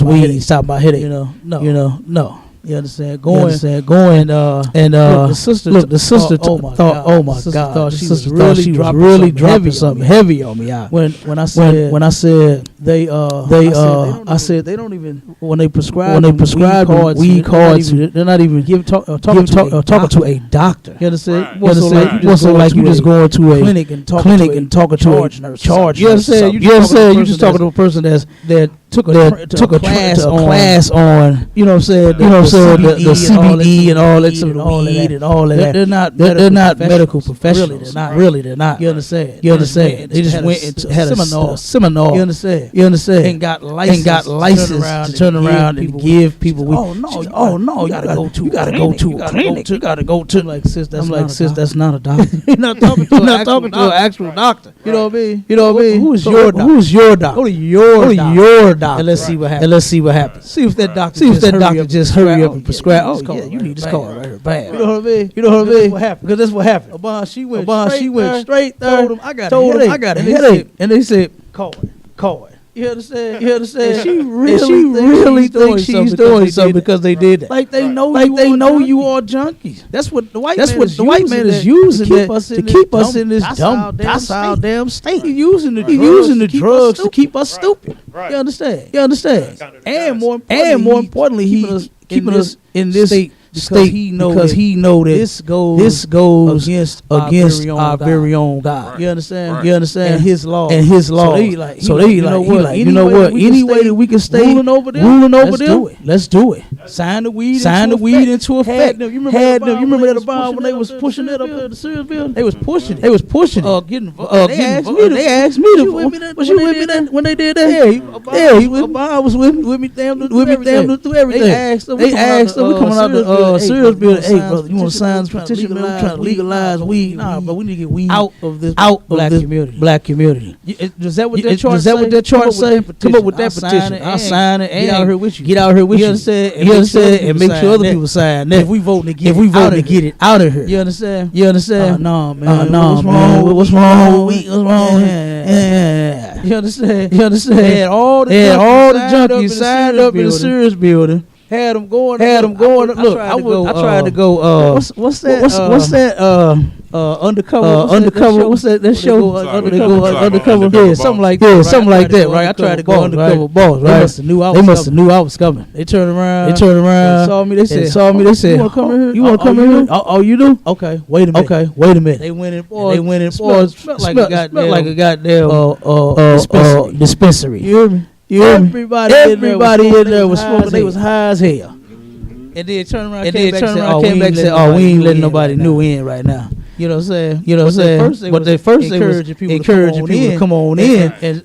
weed, stop my headache. No. You understand? Going and the sister thought she was really dropping something heavy on me. When I said they don't even when they prescribe weed cards, they're not even talking to a doctor. You understand? Like you just going to a clinic and talking to a charge nurse. You understand? You just talking to a person that took a class on, the CBD and all that, some weed and all of that. They're not medical professionals. They're not. You understand? They just went into had a seminar. You understand? And got licensed to turn around and give people weed. Oh no! You gotta go to a clinic. You gotta go to like sis. That's not a doctor. You're not talking to an actual doctor. You know what I mean? Who's your doctor? Go to your doctor. And let's see what happens. See if that doctor just hurry up and prescribe. Oh yeah, you need this card right here, bad. You know what I mean? Because that's what happened. She went straight there. Told him I got a headache, and they said call it. You understand? And she really thinks she's doing something because they did that. Like they know you are junkies. That's what the white man is using to keep us in this dumb, docile damn state. He's using the drugs to keep us stupid. You understand? And more importantly, keeping us in this state. Because he know that this goes against our very own God. You understand? And his law. So they like, you know what? Any way that we can stay ruling over them, let's do it. Sign the weed into effect. You remember that about when they was pushing it up there at the Sears building? They was pushing it. They asked me to. Was you with me when they did that? Yeah, Obama was with me. Damn through everything. They asked them. We coming out the Sears building. Hey, brother, you want to sign this petition? Man, we're trying to legalize weed. Nah, but we need to get weed out of this black community. Is that what that chart say? Come up with that petition. I'll sign it and get out here with you. You understand? And make sure other people sign that. If we vote to get it out of here. You understand? No, man. What's wrong? What's wrong? You understand? They had all the junkies signed up in the Sirius building. Had them going. Look, I tried to go. What's that? Undercover. What's that show? Undercover. Yeah, something like that. Right. I tried to go undercover boss. Right. They must have knew I was coming. They turned around. They saw me. They said, "You want to come here? You want to come here? Oh, you do? Okay. Wait a minute. They went in. Smelled like a goddamn dispensary. You hear me? Everybody in there was smoking. They was high as hell. And then turn around, came back and said, "Oh, we ain't letting nobody new in right now." You know what I'm saying? But they first encouraging people to come on in and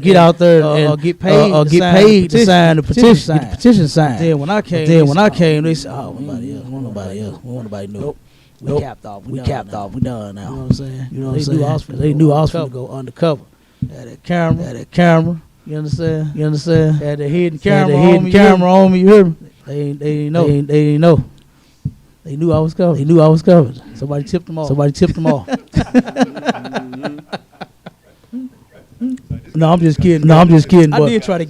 get out there and get paid to sign the petition signed. Then when I came, they said, "Oh, nobody new. We capped off. We done now." You know what I'm saying? They knew I was going to go undercover. Had that camera. You understand? Had the hidden camera on me. You hear me? They didn't know. They knew I was covered. Somebody tipped them off. No, I'm just kidding. I did try to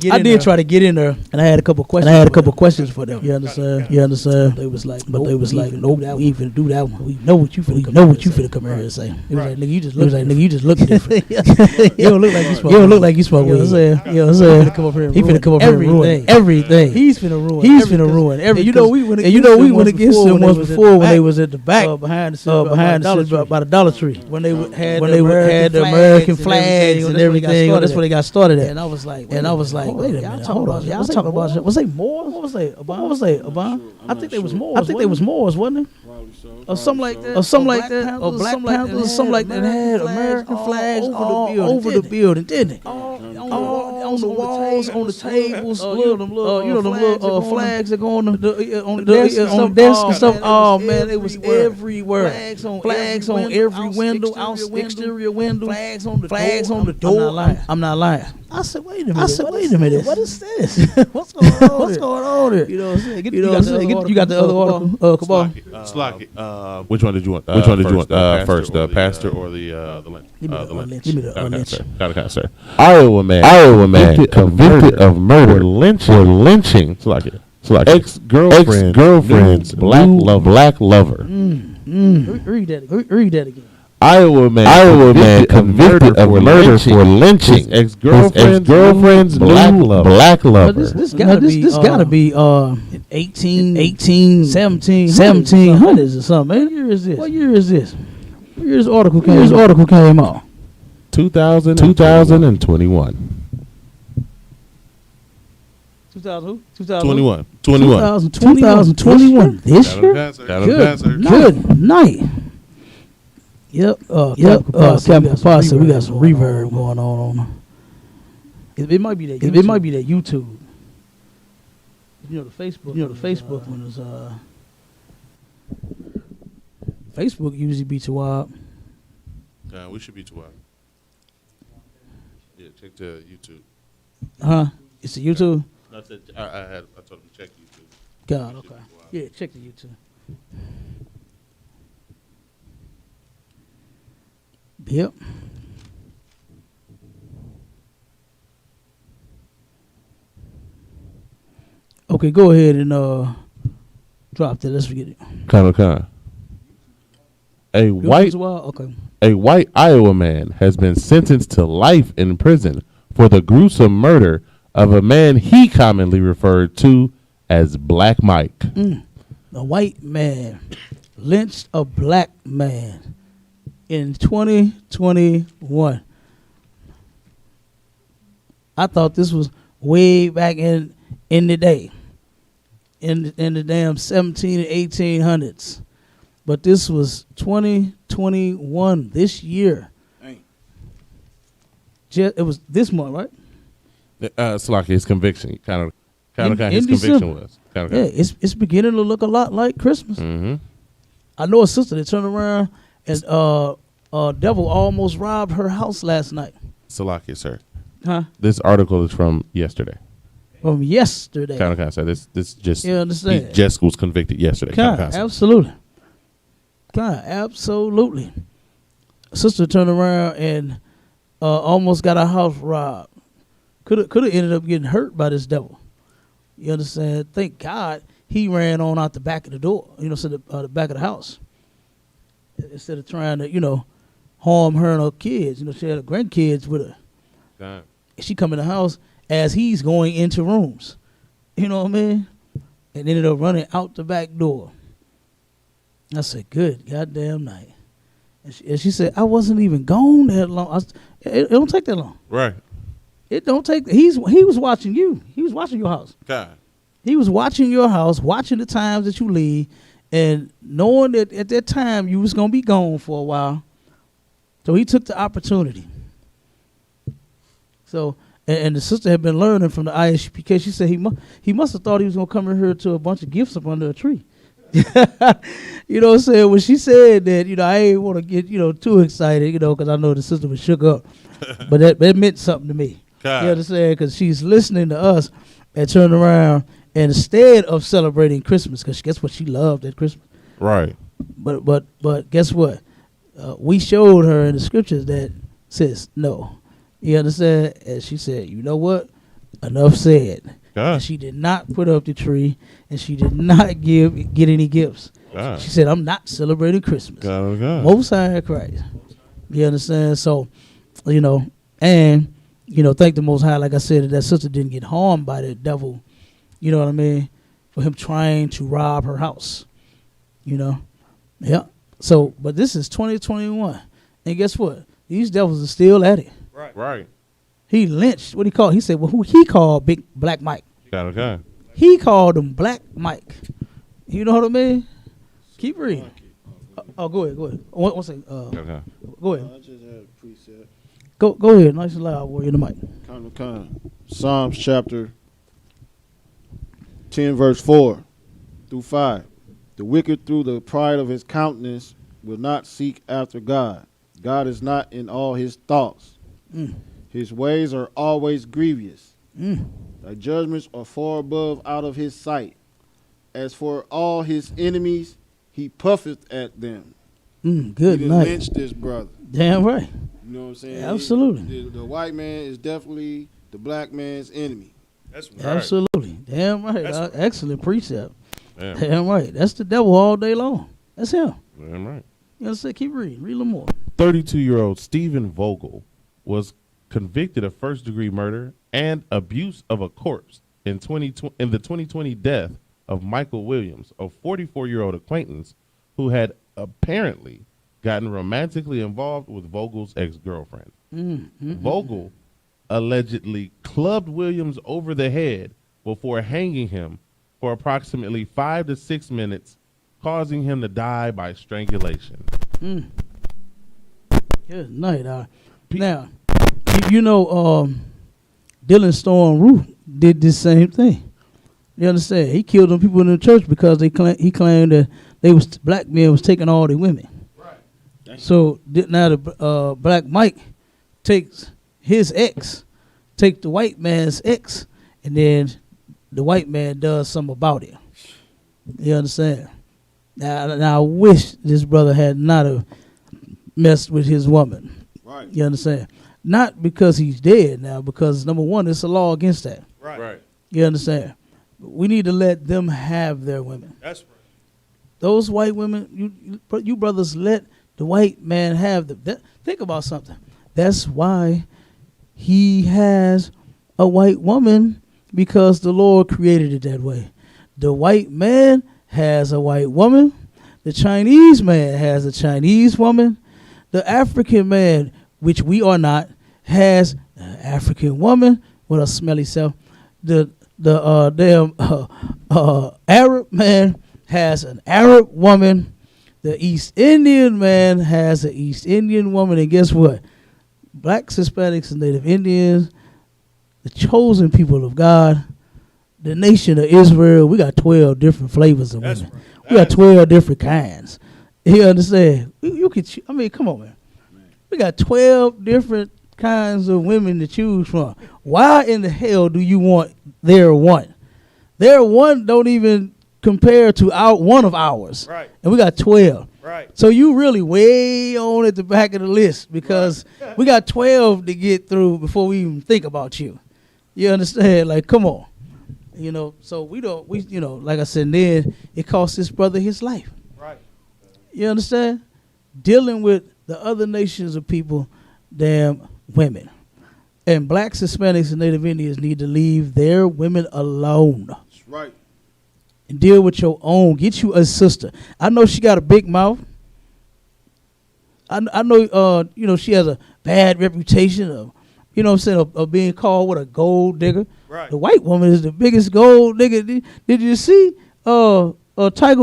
get in there, and I had a couple questions for them. You understand? They was like, nope, we ain't finna do that one. We know what you finna come here and say. It was like, nigga, you just look different. You don't look like you smoke. You know what I'm saying? He finna come up here and ruin everything. He's finna ruin everything. You know we went against them once before when they was at the back behind the scene by the Dollar Tree when they had the American flags and everything. That's where they got started at. And I was like, wait a minute, hold on. Y'all talking about, was they Moors? What was they? Abon? I think they was Moors, wasn't they? Or something like that. Or Black Panthers, or something like that. Had American flags all over the building, didn't they? On the walls, on the tables, them little flags that go on the desk and stuff. Oh man, it was everywhere. Flags on every window, exterior window. Flags on the door. I'm not lying. I said, wait a minute. What is this? What's going on here? You know what I'm saying? You got the other article? Come on. Slack. Which one did you want? First, the pastor or the lynch? Give me the lynch. Got it, sir. Iowa man convicted of murder for lynching. Slack. Ex-girlfriend's black lover. Read that again. Iowa man convicted of murder for lynching his ex-girlfriend's black lover. This gotta be 1700s or something. What year is this? What year's article came out? 2021. 2021. This year? Good night. Yep. Captain Pasta, we got some reverb going on. It might be that YouTube. The Facebook one is Facebook usually be too wild. We should be too wild. Yeah, check the YouTube. Huh? It's the YouTube? No, I told him to check YouTube. God, okay. Yeah, check the YouTube. Yep. Okay, go ahead and drop that. Let's forget it. Kind. A white Iowa man has been sentenced to life in prison for the gruesome murder of a man he commonly referred to as Black Mike. A white man lynched a black man in 2021. I thought this was way back in the day, in the damn 17 and 1800s, but this was 2021 this year. It was this month, right? Slacky, his conviction, kind of his conviction was. Yeah, it's beginning to look a lot like Christmas. Mm-hmm. I know a sister that turned around and devil almost robbed her house last night. Salakia, sir. Huh? This article is from yesterday. From yesterday. Kind of, sir. This just. You understand? He just was convicted yesterday. Absolutely. Absolutely. A sister turned around and almost got our house robbed. Could have ended up getting hurt by this devil. You understand? Thank God he ran on out the back of the door, so the back of the house. Instead of trying to, harm her and her kids. She had her grandkids with her. God. She come in the house as he's going into rooms. You know what I mean? And ended up running out the back door. I said, good goddamn night. And she said, I wasn't even gone that long. It don't take that long. Right. It don't take. He was watching you. He was watching your house. God. He was watching your house, watching the times that you leave, and knowing that at that time you was going to be gone for a while. So he took the opportunity. So, and the sister had been learning from the ISUPK. She said he must have thought he was going to come in here to a bunch of gifts up under a tree. You know what I'm saying? When she said that, I ain't want to get, too excited, because I know the sister was shook up. But that meant something to me. God. You understand? Because she's listening to us and turned around, and instead of celebrating Christmas, because guess what? She loved at Christmas. Right. But guess what? We showed her in the scriptures that says no. You understand? And she said, you know what? Enough said. God. And she did not put up the tree, and she did not get any gifts. God. She said, I'm not celebrating Christmas. God, God. Most High Christ. You understand? So, and, thank the Most High, like I said, that sister didn't get harmed by the devil, you know what I mean, for him trying to rob her house, Yeah. So, but this is 2021. And guess what? These devils are still at it. Right. He lynched, what he called? He said, well, who he called Big Black Mike. God, God. He called him Black Mike. You know what I mean? Keep reading. Go ahead. One second. Okay. Go ahead. I just had a preset. Go ahead. Nice and loud, warrior, the mic. Kind. Psalms chapter 10, verse 4 through 5. The wicked through the pride of his countenance will not seek after God. God is not in all his thoughts. His ways are always grievous. Thy judgments are far above out of his sight. As for all his enemies, he puffeth at them. Good he night. lynched this brother. Damn right. You know what I'm saying? Absolutely. The white man is definitely the black man's enemy. That's right. Absolutely. Damn right. That's right. Excellent precept. Damn right. That's the devil all day long. That's him. Damn right. You know what I'm saying? Keep reading. Read a little more. 32-year-old Stephen Vogel was convicted of first-degree murder and abuse of a corpse in the 2020 death of Michael Williams, a 44-year-old acquaintance who had apparently gotten romantically involved with Vogel's ex-girlfriend. Vogel allegedly clubbed Williams over the head before hanging him for approximately 5 to 6 minutes, causing him to die by strangulation. Good night. Now, Dylan Storm Root did this same thing. You understand? He killed them people in the church because he claimed that black men was taking all the women. Right. So now the Black Mike takes his ex, take the white man's ex, and then the white man does something about it. You understand? Now I wish this brother had not have messed with his woman. Right. You understand? Not because he's dead now, because number one, it's a law against that. Right. You understand? We need to let them have their women. That's right. Those white women, you brothers, let the white man have them. Think about something. That's why he has a white woman, because the Lord created it that way. The white man has a white woman. The Chinese man has a Chinese woman. The African man, which we are not, has an African woman with a smelly self. The Arab man has an Arab woman. The East Indian man has an East Indian woman. And guess what? Blacks, Hispanics, and Native Indians, the chosen people of God, the nation of Israel, we got 12 different flavors of women. Right. We got 12 different kinds. You understand? You could, come on, man. We got 12 different kinds of women to choose from. Why in the hell do you want their one? Their one don't even compare to one of ours. Right. And we got 12. Right. So you really way on at the back of the list because we got 12 to get through before we even think about you. You understand? Like, come on. So we like I said, then it cost this brother his life. Right. You understand? Dealing with the other nations of people, damn women. And blacks, Hispanics, and Native Indians need to leave their women alone. That's right. And deal with your own. Get you a sister. I know she got a big mouth. I know, she has a bad reputation of, of being called what, a gold digger. Right. The white woman is the biggest gold digger. Did you see Tiger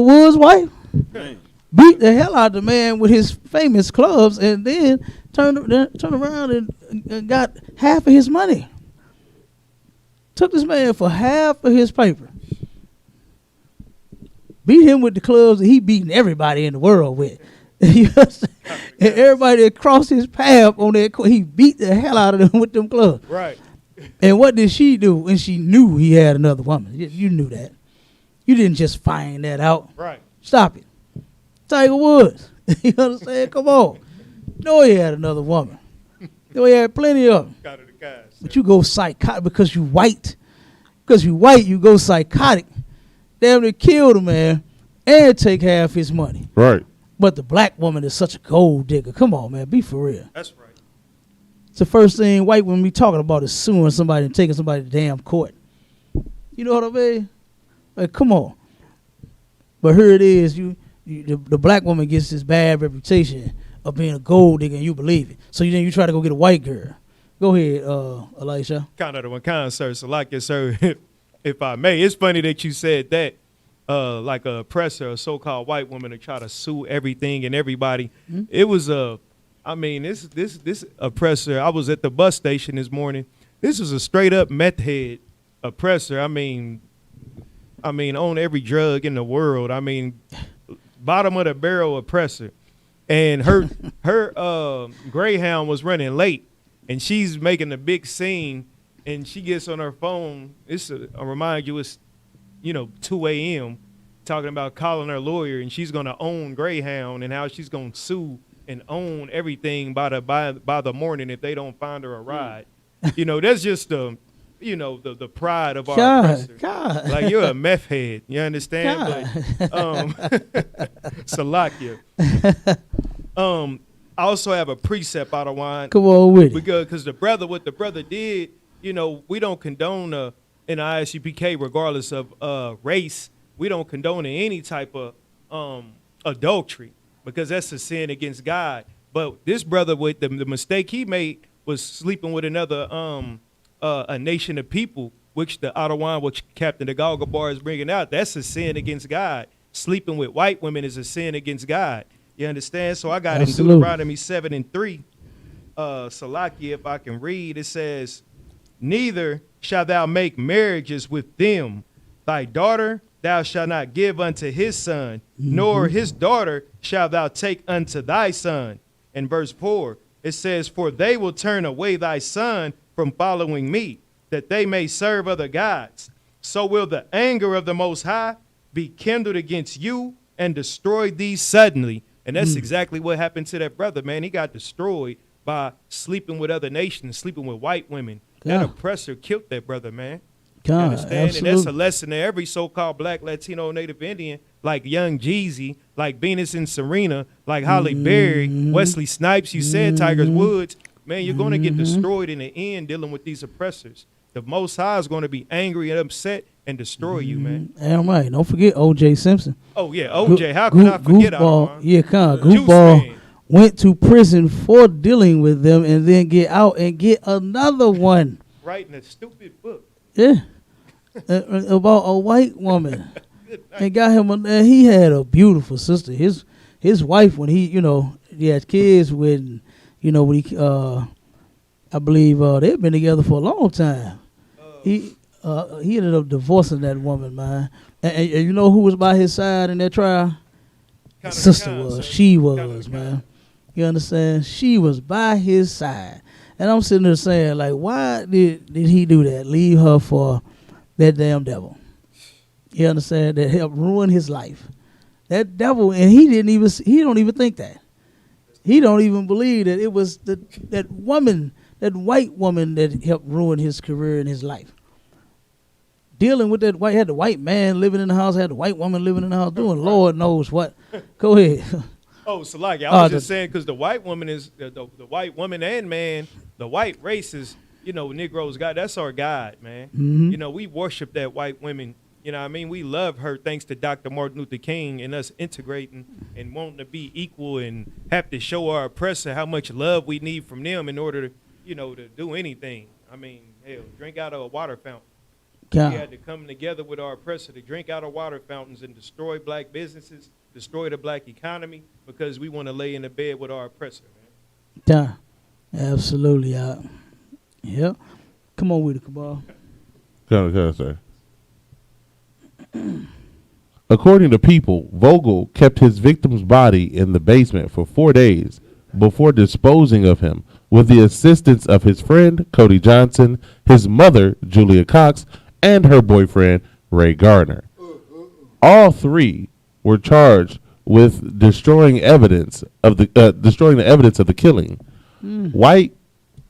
Woods' wife? Dang. Beat the hell out of the man with his famous clubs and then turned around and got half of his money. Took this man for half of his paper. Beat him with the clubs that he beating everybody in the world with. And everybody that crossed his path on that court, he beat the hell out of them with them clubs. Right. And what did she do when she knew he had another woman? You knew that. You didn't just find that out. Right. Stop it. Tiger Woods. You understand? Come on. No, he had another woman. No, he had plenty of them. Got it, the guys. But you go psychotic because you white. Because you white, you go psychotic. Damn near kill the man and take half his money. Right. But the black woman is such a gold digger. Come on, man. Be for real. That's right. It's the first thing white women be talking about is suing somebody and taking somebody to damn court. You know what I mean? Like, come on. But here it is. The black woman gets this bad reputation of being a gold digger and you believe it. So then you try to go get a white girl. Go ahead, Elisha. Kind of the one kind, sir. So like it, sir, if I may. It's funny that you said that. Like a oppressor, a so-called white woman to try to sue everything and everybody. Mm-hmm. It was this oppressor. I was at the bus station this morning. This was a straight up meth head oppressor. I mean, on every drug in the world. I mean, bottom of the barrel oppressor. And her Greyhound was running late, and she's making a big scene. And she gets on her phone. I remind you, it's 2 a.m. talking about calling her lawyer, and she's going to own Greyhound and how she's going to sue and own everything by the morning if they don't find her a ride. That's just the pride of our oppressor. God. Like, you're a meth head. You understand? But, Salakia. I also have a precept out of wine. Come on with it. Because what the brother did, we don't condone in the ISUPK, regardless of race, we don't condone any type of adultery because that's a sin against God. But this brother, with the mistake he made, was sleeping with another a nation of people, which the Ottawa, which Captain the Goggle Bar is bringing out. That's a sin against God. Sleeping with white women is a sin against God. You understand? So I got Absolutely. in Deuteronomy 7:3, Salakia, if I can read, it says, "Neither shalt thou make marriages with them. Thy daughter thou shalt not give unto his son, nor his daughter shalt thou take unto thy son." In verse 4, it says, "For they will turn away thy son from following me, that they may serve other gods. So will the anger of the Most High be kindled against you and destroy thee suddenly." And that's exactly what happened to that brother, man. He got destroyed by sleeping with other nations, sleeping with white women. That oppressor killed that brother, man. God, understand? absolutely. And that's a lesson to every so-called black, Latino, Native Indian, like Young Jeezy, like Venus and Serena, like Holly Berry, Wesley Snipes. You said Tiger Woods. Man, you're going to get destroyed in the end dealing with these oppressors. The Most High is going to be angry and upset and destroy you, man. Damn right. Don't forget O.J. Simpson. Oh, yeah, O.J. How can I forget Goofball. Yeah, Goofball went to prison for dealing with them and then get out and get another one. Writing a stupid book. Yeah. About a white woman. And got him, and he had a beautiful sister. His wife, when he had kids with, when he, I believe they've been together for a long time. He ended up divorcing that woman, man. And you know who was by his side in that trial? Sister was. She was, man. You understand? She was by his side. And I'm sitting there saying, like, why did he do that? Leave her for that damn devil. You understand? That helped ruin his life. That devil, and he don't even think that. He don't even believe that it was that white woman that helped ruin his career and his life. Dealing with had the white man living in the house, had the white woman living in the house, doing Lord knows what. Go ahead. Oh, so like I was just saying, because the white woman is the white woman and man, the white race is, Negroes God. That's our God, man. Mm-hmm. We worship that white woman. You know what I mean? We love her thanks to Dr. Martin Luther King and us integrating and wanting to be equal and have to show our oppressor how much love we need from them in order to, to do anything. I mean, hell, drink out of a water fountain. We had to come together with our oppressor to drink out of water fountains and destroy black businesses, destroy the black economy, because we want to lay in the bed with our oppressor, man. Yeah, absolutely. Yeah. Come on with it, Cabal. Sir. According to People, Vogel kept his victim's body in the basement for 4 days before disposing of him with the assistance of his friend, Cody Johnson, his mother, Julia Cox, and her boyfriend, Ray Garner. All three were charged with destroying evidence of the killing. White,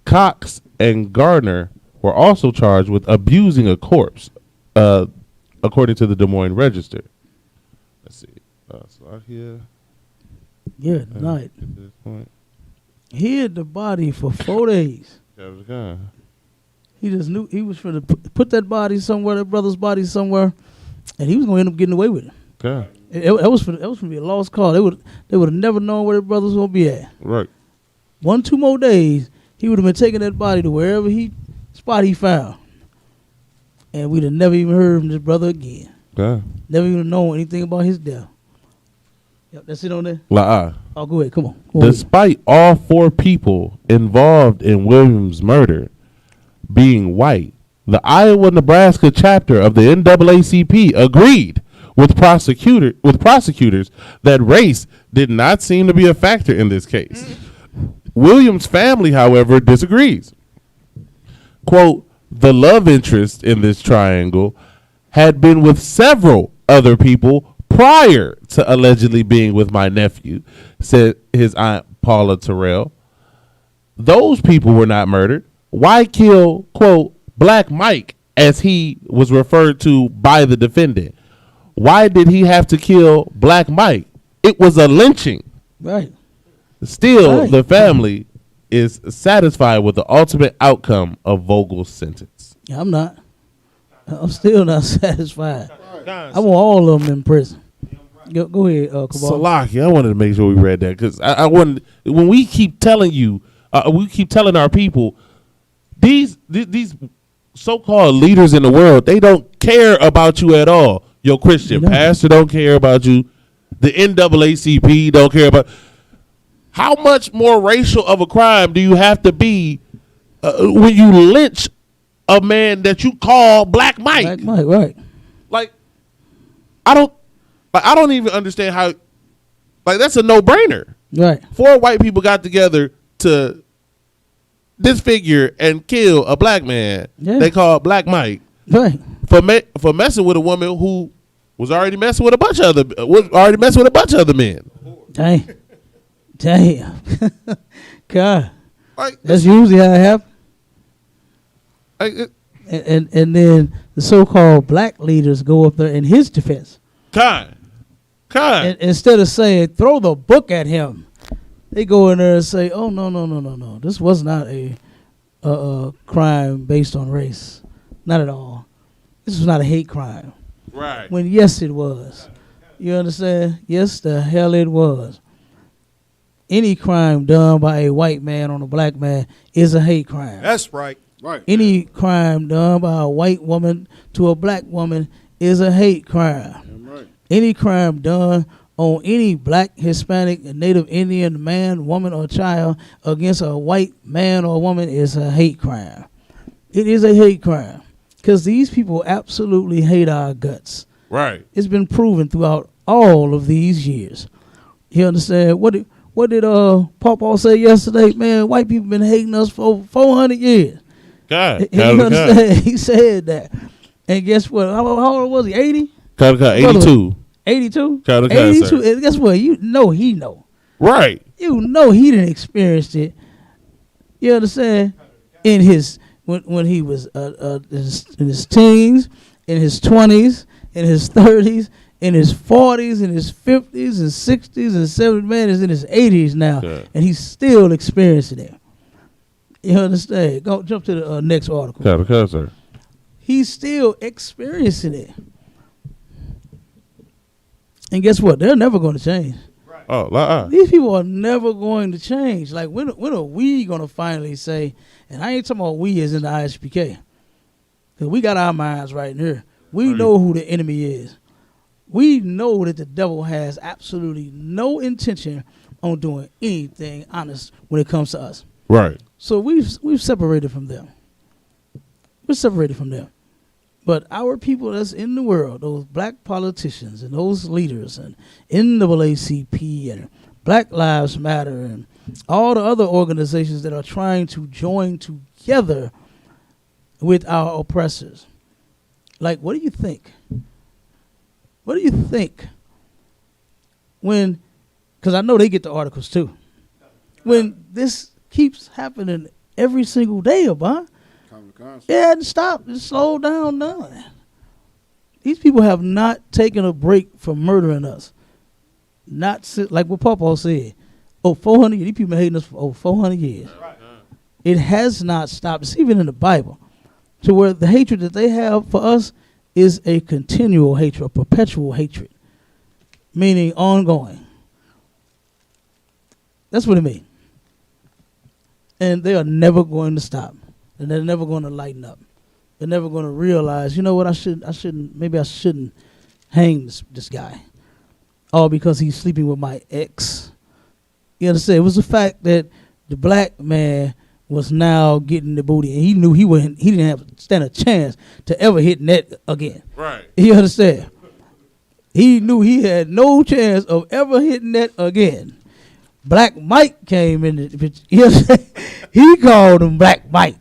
Cox, and Garner were also charged with abusing a corpse, according to the Des Moines Register. Let's see. So here. Yeah, tonight. He hid the body for 4 days. That was gone. He just knew he was trying to put that body somewhere, that brother's body somewhere, and he was going to end up getting away with it. Okay. It was going to be a lost cause. They would have never known where their brother was going to be at. Right. 2 more days, he would have been taking that body to wherever spot he found. And we'd have never even heard from this brother again. Okay. Never even known anything about his death. Yep, that's it on there? Oh, go ahead. Come on. Despite all 4 people involved in Williams' murder being white, the Iowa-Nebraska chapter of the NAACP agreed with prosecutors that race did not seem to be a factor in this case. Williams' family, however, disagrees. Quote, the love interest in this triangle had been with several other people prior to allegedly being with my nephew, said his aunt Paula Terrell. Those people were not murdered. Why kill, quote, Black Mike, as he was referred to by the defendant? Why did he have to kill Black Mike? It was a lynching. Right. Still, the family is satisfied with the ultimate outcome of Vogel's sentence. Yeah, I'm not. I'm still not satisfied. I want all of them in prison. Go ahead, Cabal. Salaki, I wanted to make sure we read that because I wanted, when we keep telling you, we keep telling our people, these so-called leaders in the world, they don't care about you at all. Your Christian pastor don't care about you. The NAACP don't care about. How much more racial of a crime do you have to be when you lynch a man that you call Black Mike? Black Mike, right? Like, I don't even understand how. Like, that's a no-brainer. Right. 4 white people got together to disfigure and kill a black man. Yeah. They call Black Mike. Right. For messing with a woman who was already messing with a bunch of other men. Damn. God. Like, that's usually how it happens. And then the so-called black leaders go up there in his defense. And instead of saying, throw the book at him, they go in there and say, oh, no. This was not a crime based on race. Not at all. This was not a hate crime. Right. When, yes, it was. You understand? Yes, the hell it was. Any crime done by a white man on a black man is a hate crime. That's right. Right. Any crime done by a white woman to a black woman is a hate crime. Right. Any crime done on any black, Hispanic, Native Indian man, woman, or child against a white man or woman is a hate crime. It is a hate crime because these people absolutely hate our guts. Right. It's been proven throughout all of these years. You understand? What did Pawpaw say yesterday? Man, white people been hating us for 400 years. God. You understand? He said that. And guess what? How old was he? 80? 82. 82? Kind of 82. sir. And guess what? You know he know. Right. You know he didn't experience it. You understand? In his when he was in his teens, in his 20s, in his 30s, in his 40s, in his 50s, and 60s, and 70s. Man is in his 80s now, and he's still experiencing it. You understand? Go jump to the next article. Kind of sir. He's still experiencing it. And guess what? They're never going to change. Oh, These people are never going to change. Like, when are we going to finally say, and I ain't talking about we as in the ISPK, because we got our minds right in here. We know who the enemy is. We know that the devil has absolutely no intention on doing anything honest when it comes to us. Right. So we've separated from them. We're separated from them. But our people that's in the world, those black politicians and those leaders and NAACP and Black Lives Matter and all the other organizations that are trying to join together with our oppressors. Like, what do you think? What do you think when, because I know they get the articles too, when this keeps happening every single day, about? Yeah, and stop. Just slow down none. These people have not taken a break from murdering us. Not like what Papa said. 400 years. These people been hating us for over 400 years. Right. It has not stopped. It's even in the Bible. To where the hatred that they have for us is a continual hatred, a perpetual hatred. Meaning ongoing. That's what it means. And they are never going to stop. And they're never going to lighten up. They're never going to realize, you know what, maybe I shouldn't hang this guy. All because he's sleeping with my ex. You understand? It was the fact that the black man was now getting the booty, and he knew he didn't have stand a chance to ever hit net again. Right. You understand? He knew he had no chance of ever hitting that again. Black Mike came in the picture. You understand? He called him Black Mike.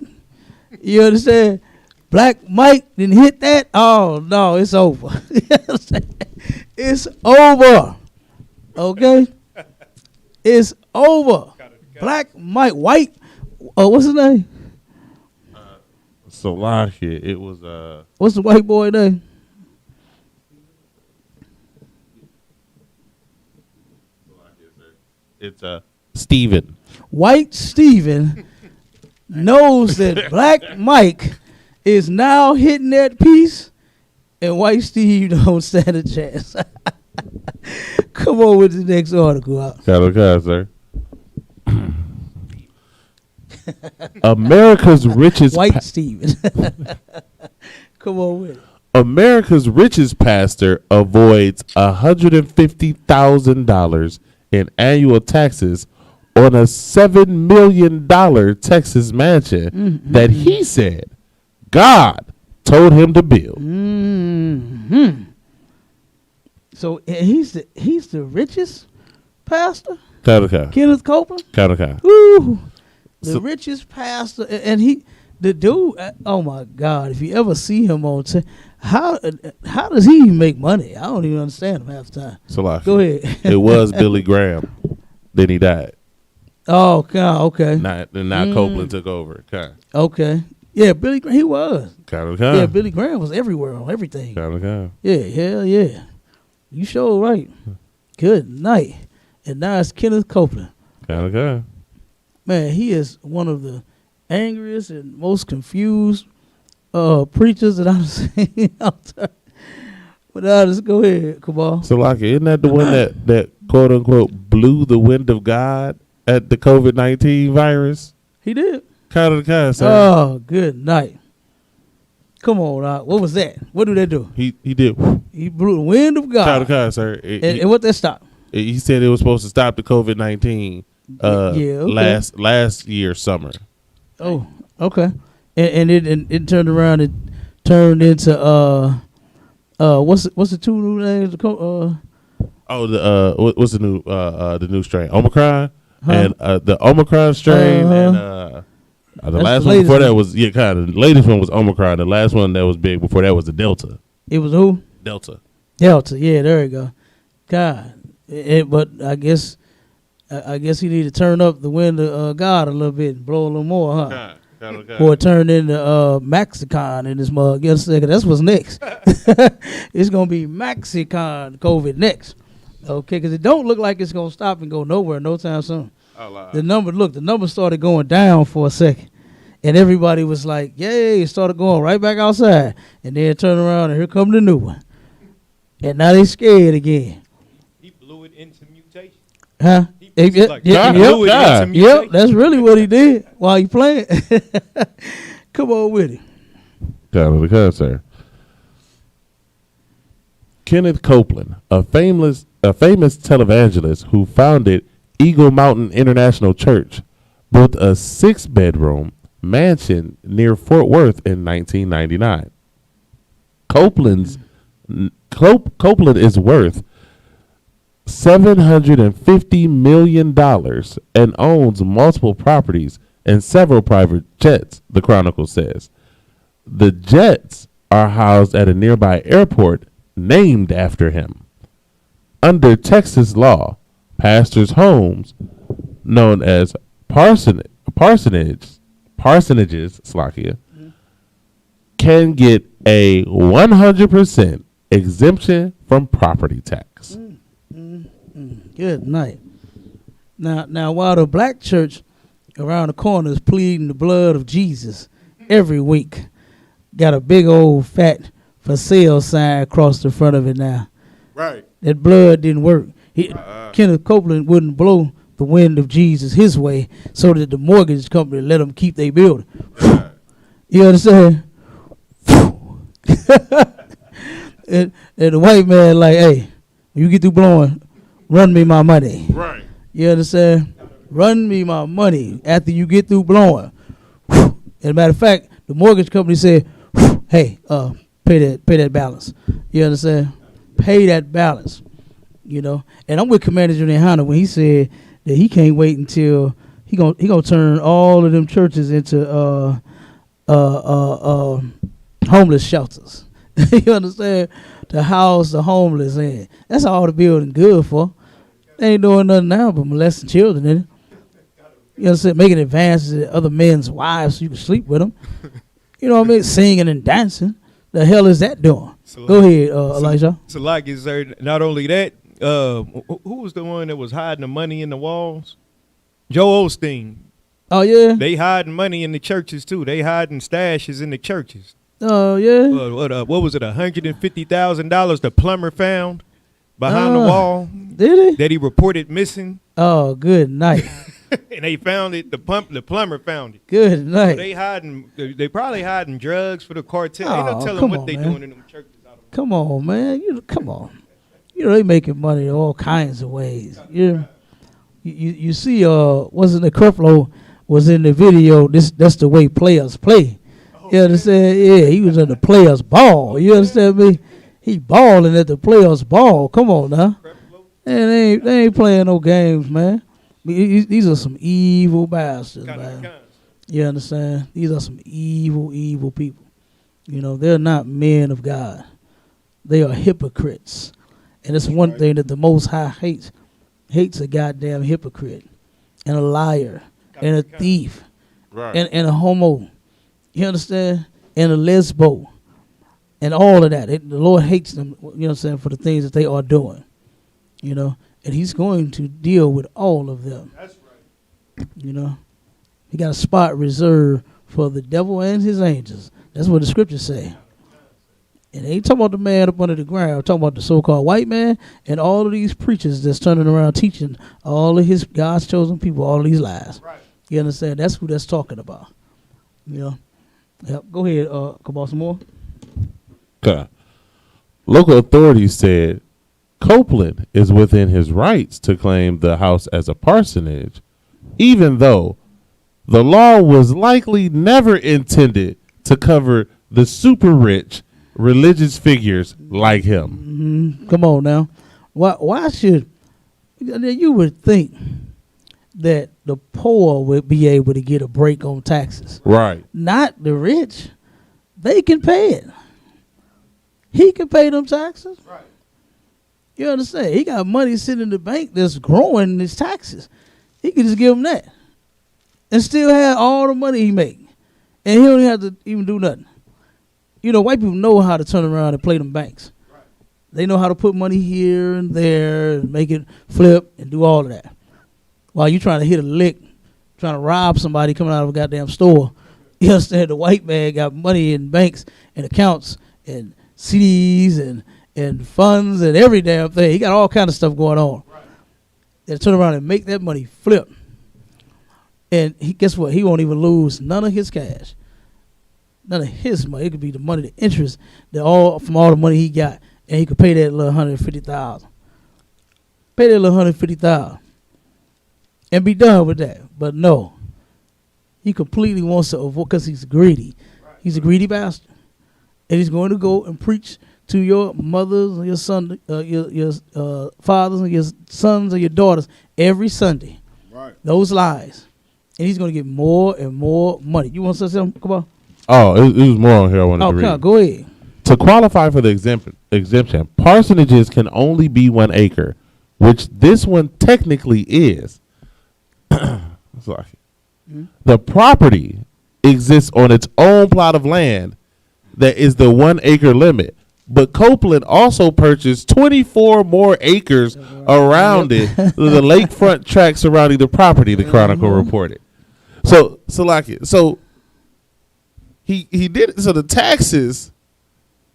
You understand? Black Mike didn't hit that. Oh no, it's over. It's over. Okay? It's over. Black Mike White. What's his name? So last year it was what's the white boy name? It's Steven. White Steven knows that Black Mike is now hitting that piece, and White Steve don't stand a chance. Come on with the next article out. Okay, sir. America's richest White Steven. Come on with it. America's richest pastor avoids $150,000 in annual taxes on a $7 million Texas mansion that he said God told him to build. Mm-hmm. So he's the richest pastor? Kenneth Copeland? Ooh, the richest pastor. And the dude, oh my God, if you ever see him on how does he even make money? I don't even understand him half the time. Go ahead. It was Billy Graham. Then he died. Oh, God, okay. Now Copeland took over. Okay. Yeah, Billy Graham, he was. Kind. Yeah, Billy Graham was everywhere on everything. Kind. Yeah, hell yeah. You sure right. Good night. And now it's Kenneth Copeland. Kind. Man, he is one of the angriest and most confused preachers that I've seen out there. But now just go ahead, come on. So, like, isn't that the one that quote unquote blew the wind of God at the COVID-19 virus? He did. Kind of, sir. Oh, good night. Come on, what was that? What did they do? He did. He blew the wind of God. Kind of, sir. And what that stopped? He said it was supposed to stop the COVID-19 okay. last year summer. Oh, okay. And it turned around. It turned into what's the two new names? What's the new strain? Omicron and the Omicron strain and the last one before that was the latest one was Omicron. The last one that was big before that was the Delta. It was who? Delta. Delta, yeah, there you go. God, but I guess he need to turn up the wind of God a little bit and blow a little more, huh? God. Or turn into Maxicon in this mug. You understand? That's what's next. It's gonna be Maxicon COVID next. Okay, because it don't look like it's gonna stop and go nowhere no time soon. The number started going down for a second, and everybody was like, "Yay!" It started going right back outside, and then turn around and here come the new one, and now they scared again. He blew it into mutation. Huh? Yep, that's really what he did while he playing. Come on with it. Because, sir. Kenneth Copeland, a famous televangelist who founded Eagle Mountain International Church, built a 6-bedroom mansion near Fort Worth in 1999. Copeland is worth $750 million and owns multiple properties and several private jets, the Chronicle says. The jets are housed at a nearby airport named after him. Under Texas law, pastors' homes, known as parsonages, can get a 100% exemption from property tax. Good night. Now, while the black church around the corner is pleading the blood of Jesus every week, got a big old fat for sale sign across the front of it now. Right. That blood didn't work. Kenneth Copeland wouldn't blow the wind of Jesus his way so that the mortgage company let him keep their building. You understand? and the white man like, hey, when you get through blowing, run me my money. Right. You understand? Run me my money after you get through blowing. As a matter of fact, the mortgage company said, hey, pay that balance. You understand? Pay that balance. You know, and I'm with Commander Junior Hunter when he said that he can't wait until he gonna turn all of them churches into homeless shelters. You understand? To house the homeless in. That's all the building good for. They ain't doing nothing now but molesting children in it. You understand? Making advances to other men's wives so you can sleep with them. You know what I mean? Singing and dancing. The hell is that doing? Go ahead, Elijah. So like is there not only that, who was the one that was hiding the money in the walls? Joe Osteen. Oh yeah. They hiding money in the churches too. They hiding stashes in the churches. Oh yeah. What was it? $150,000 the plumber found behind the wall. Did he? That he reported missing. Oh, good night. And they found it. The plumber found it. Good night. So they probably hiding drugs for the cartel. Oh, Ain't no telling what they doing in them churches. Come on, man. Come on. You know they making money in all kinds of ways. You see, wasn't the Creflo was in the video? That's the way players play. You understand? Yeah, he was at the players' ball. You understand me? He balling at the players' ball. Come on now. And they ain't playing no games, man. These are some evil bastards, man. You understand? These are some evil people. You know, they're not men of God. They are hypocrites. And it's one thing that the Most High hates. Hates a goddamn hypocrite and a liar and a thief and a homo. You understand? And a lesbo and all of that. The Lord hates them, you know what I'm saying, for the things that they are doing. You know? And he's going to deal with all of them. That's right. You know? He got a spot reserved for the devil and his angels. That's what the scriptures say. And they ain't talking about the man up under the ground. I'm talking about the so-called white man and all of these preachers that's turning around teaching all of his God's chosen people all of these lies. Right. You understand? That's who that's talking about. You know? Yep. Go ahead. Come on, some more. Okay. Local authorities said Copeland is within his rights to claim the house as a parsonage, even though the law was likely never intended to cover the super rich religious figures like him. Mm-hmm. Come on now. Why should you would think that the poor would be able to get a break on taxes? Right. Not the rich. They can pay it. He can pay them taxes. Right. You understand? He got money sitting in the bank that's growing his taxes. He could just give him that and still have all the money he make. And he don't have to even do nothing. You know, white people know how to turn around and play them banks. Right. They know how to put money here and there and make it flip and do all of that. While you trying to hit a lick, trying to rob somebody coming out of a goddamn store, you understand the white man got money in banks and accounts and CDs and funds and every damn thing. He got all kind of stuff going on. Right. And turn around and make that money flip. And guess what? He won't even lose none of his cash. None of his money. It could be the money, the interest, from all the money he got. And he could pay that little $150,000. Pay that little $150,000. And be done with that. But no. He completely wants to avoid, because he's greedy. He's a greedy bastard. And he's going to go and preach to your mothers and your sons, your fathers and your sons and your daughters every Sunday. Right. Those lies. And he's going to get more and more money. You want to say something? Come on. Oh, it was more on here I wanted to read. Oh, go ahead. To qualify for the exemption, parsonages can only be 1 acre, which this one technically is. Sorry. Mm-hmm. The property exists on its own plot of land that is the 1 acre limit. But Copeland also purchased 24 more acres around it, the lakefront tract surrounding the property, the Chronicle reported. So he did it. So the taxes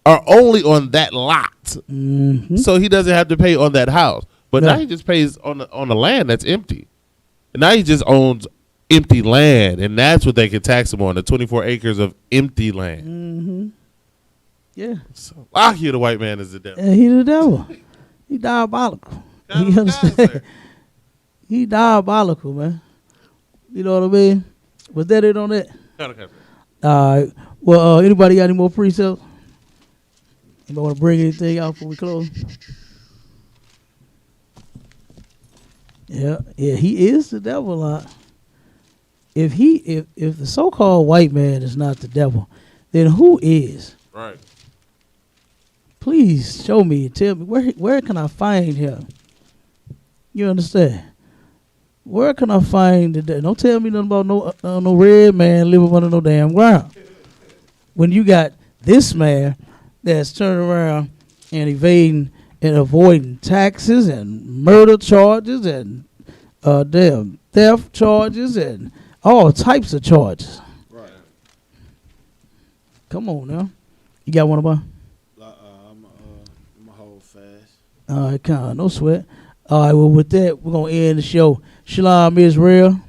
are only on that lot. Mm-hmm. So he doesn't have to pay on that house. But now he just pays on the land that's empty. And now he just owns empty land, and that's what they can tax him on, the 24 acres of empty land. Mm-hmm. Yeah. So lucky the white man is the devil. Yeah, he's the devil. He diabolical. You understand? He diabolical, man. You know what I mean? Was that it on that? Okay. All right. Well, anybody got any more precepts? Anybody want to bring anything out before we close? Yeah, he is the devil. If the so-called white man is not the devil, then who is? Right. Please show me, tell me where can I find him? You understand? Where can I find the devil? Don't tell me nothing about no red man living under no damn ground. When you got this man that's turning around and evading and avoiding taxes and murder charges and damn theft charges and all types of charges. Right. Come on now. You got one about? I'm a hold fast. All right, no sweat. All right, well, with that, we're going to end the show. Shalom, Israel.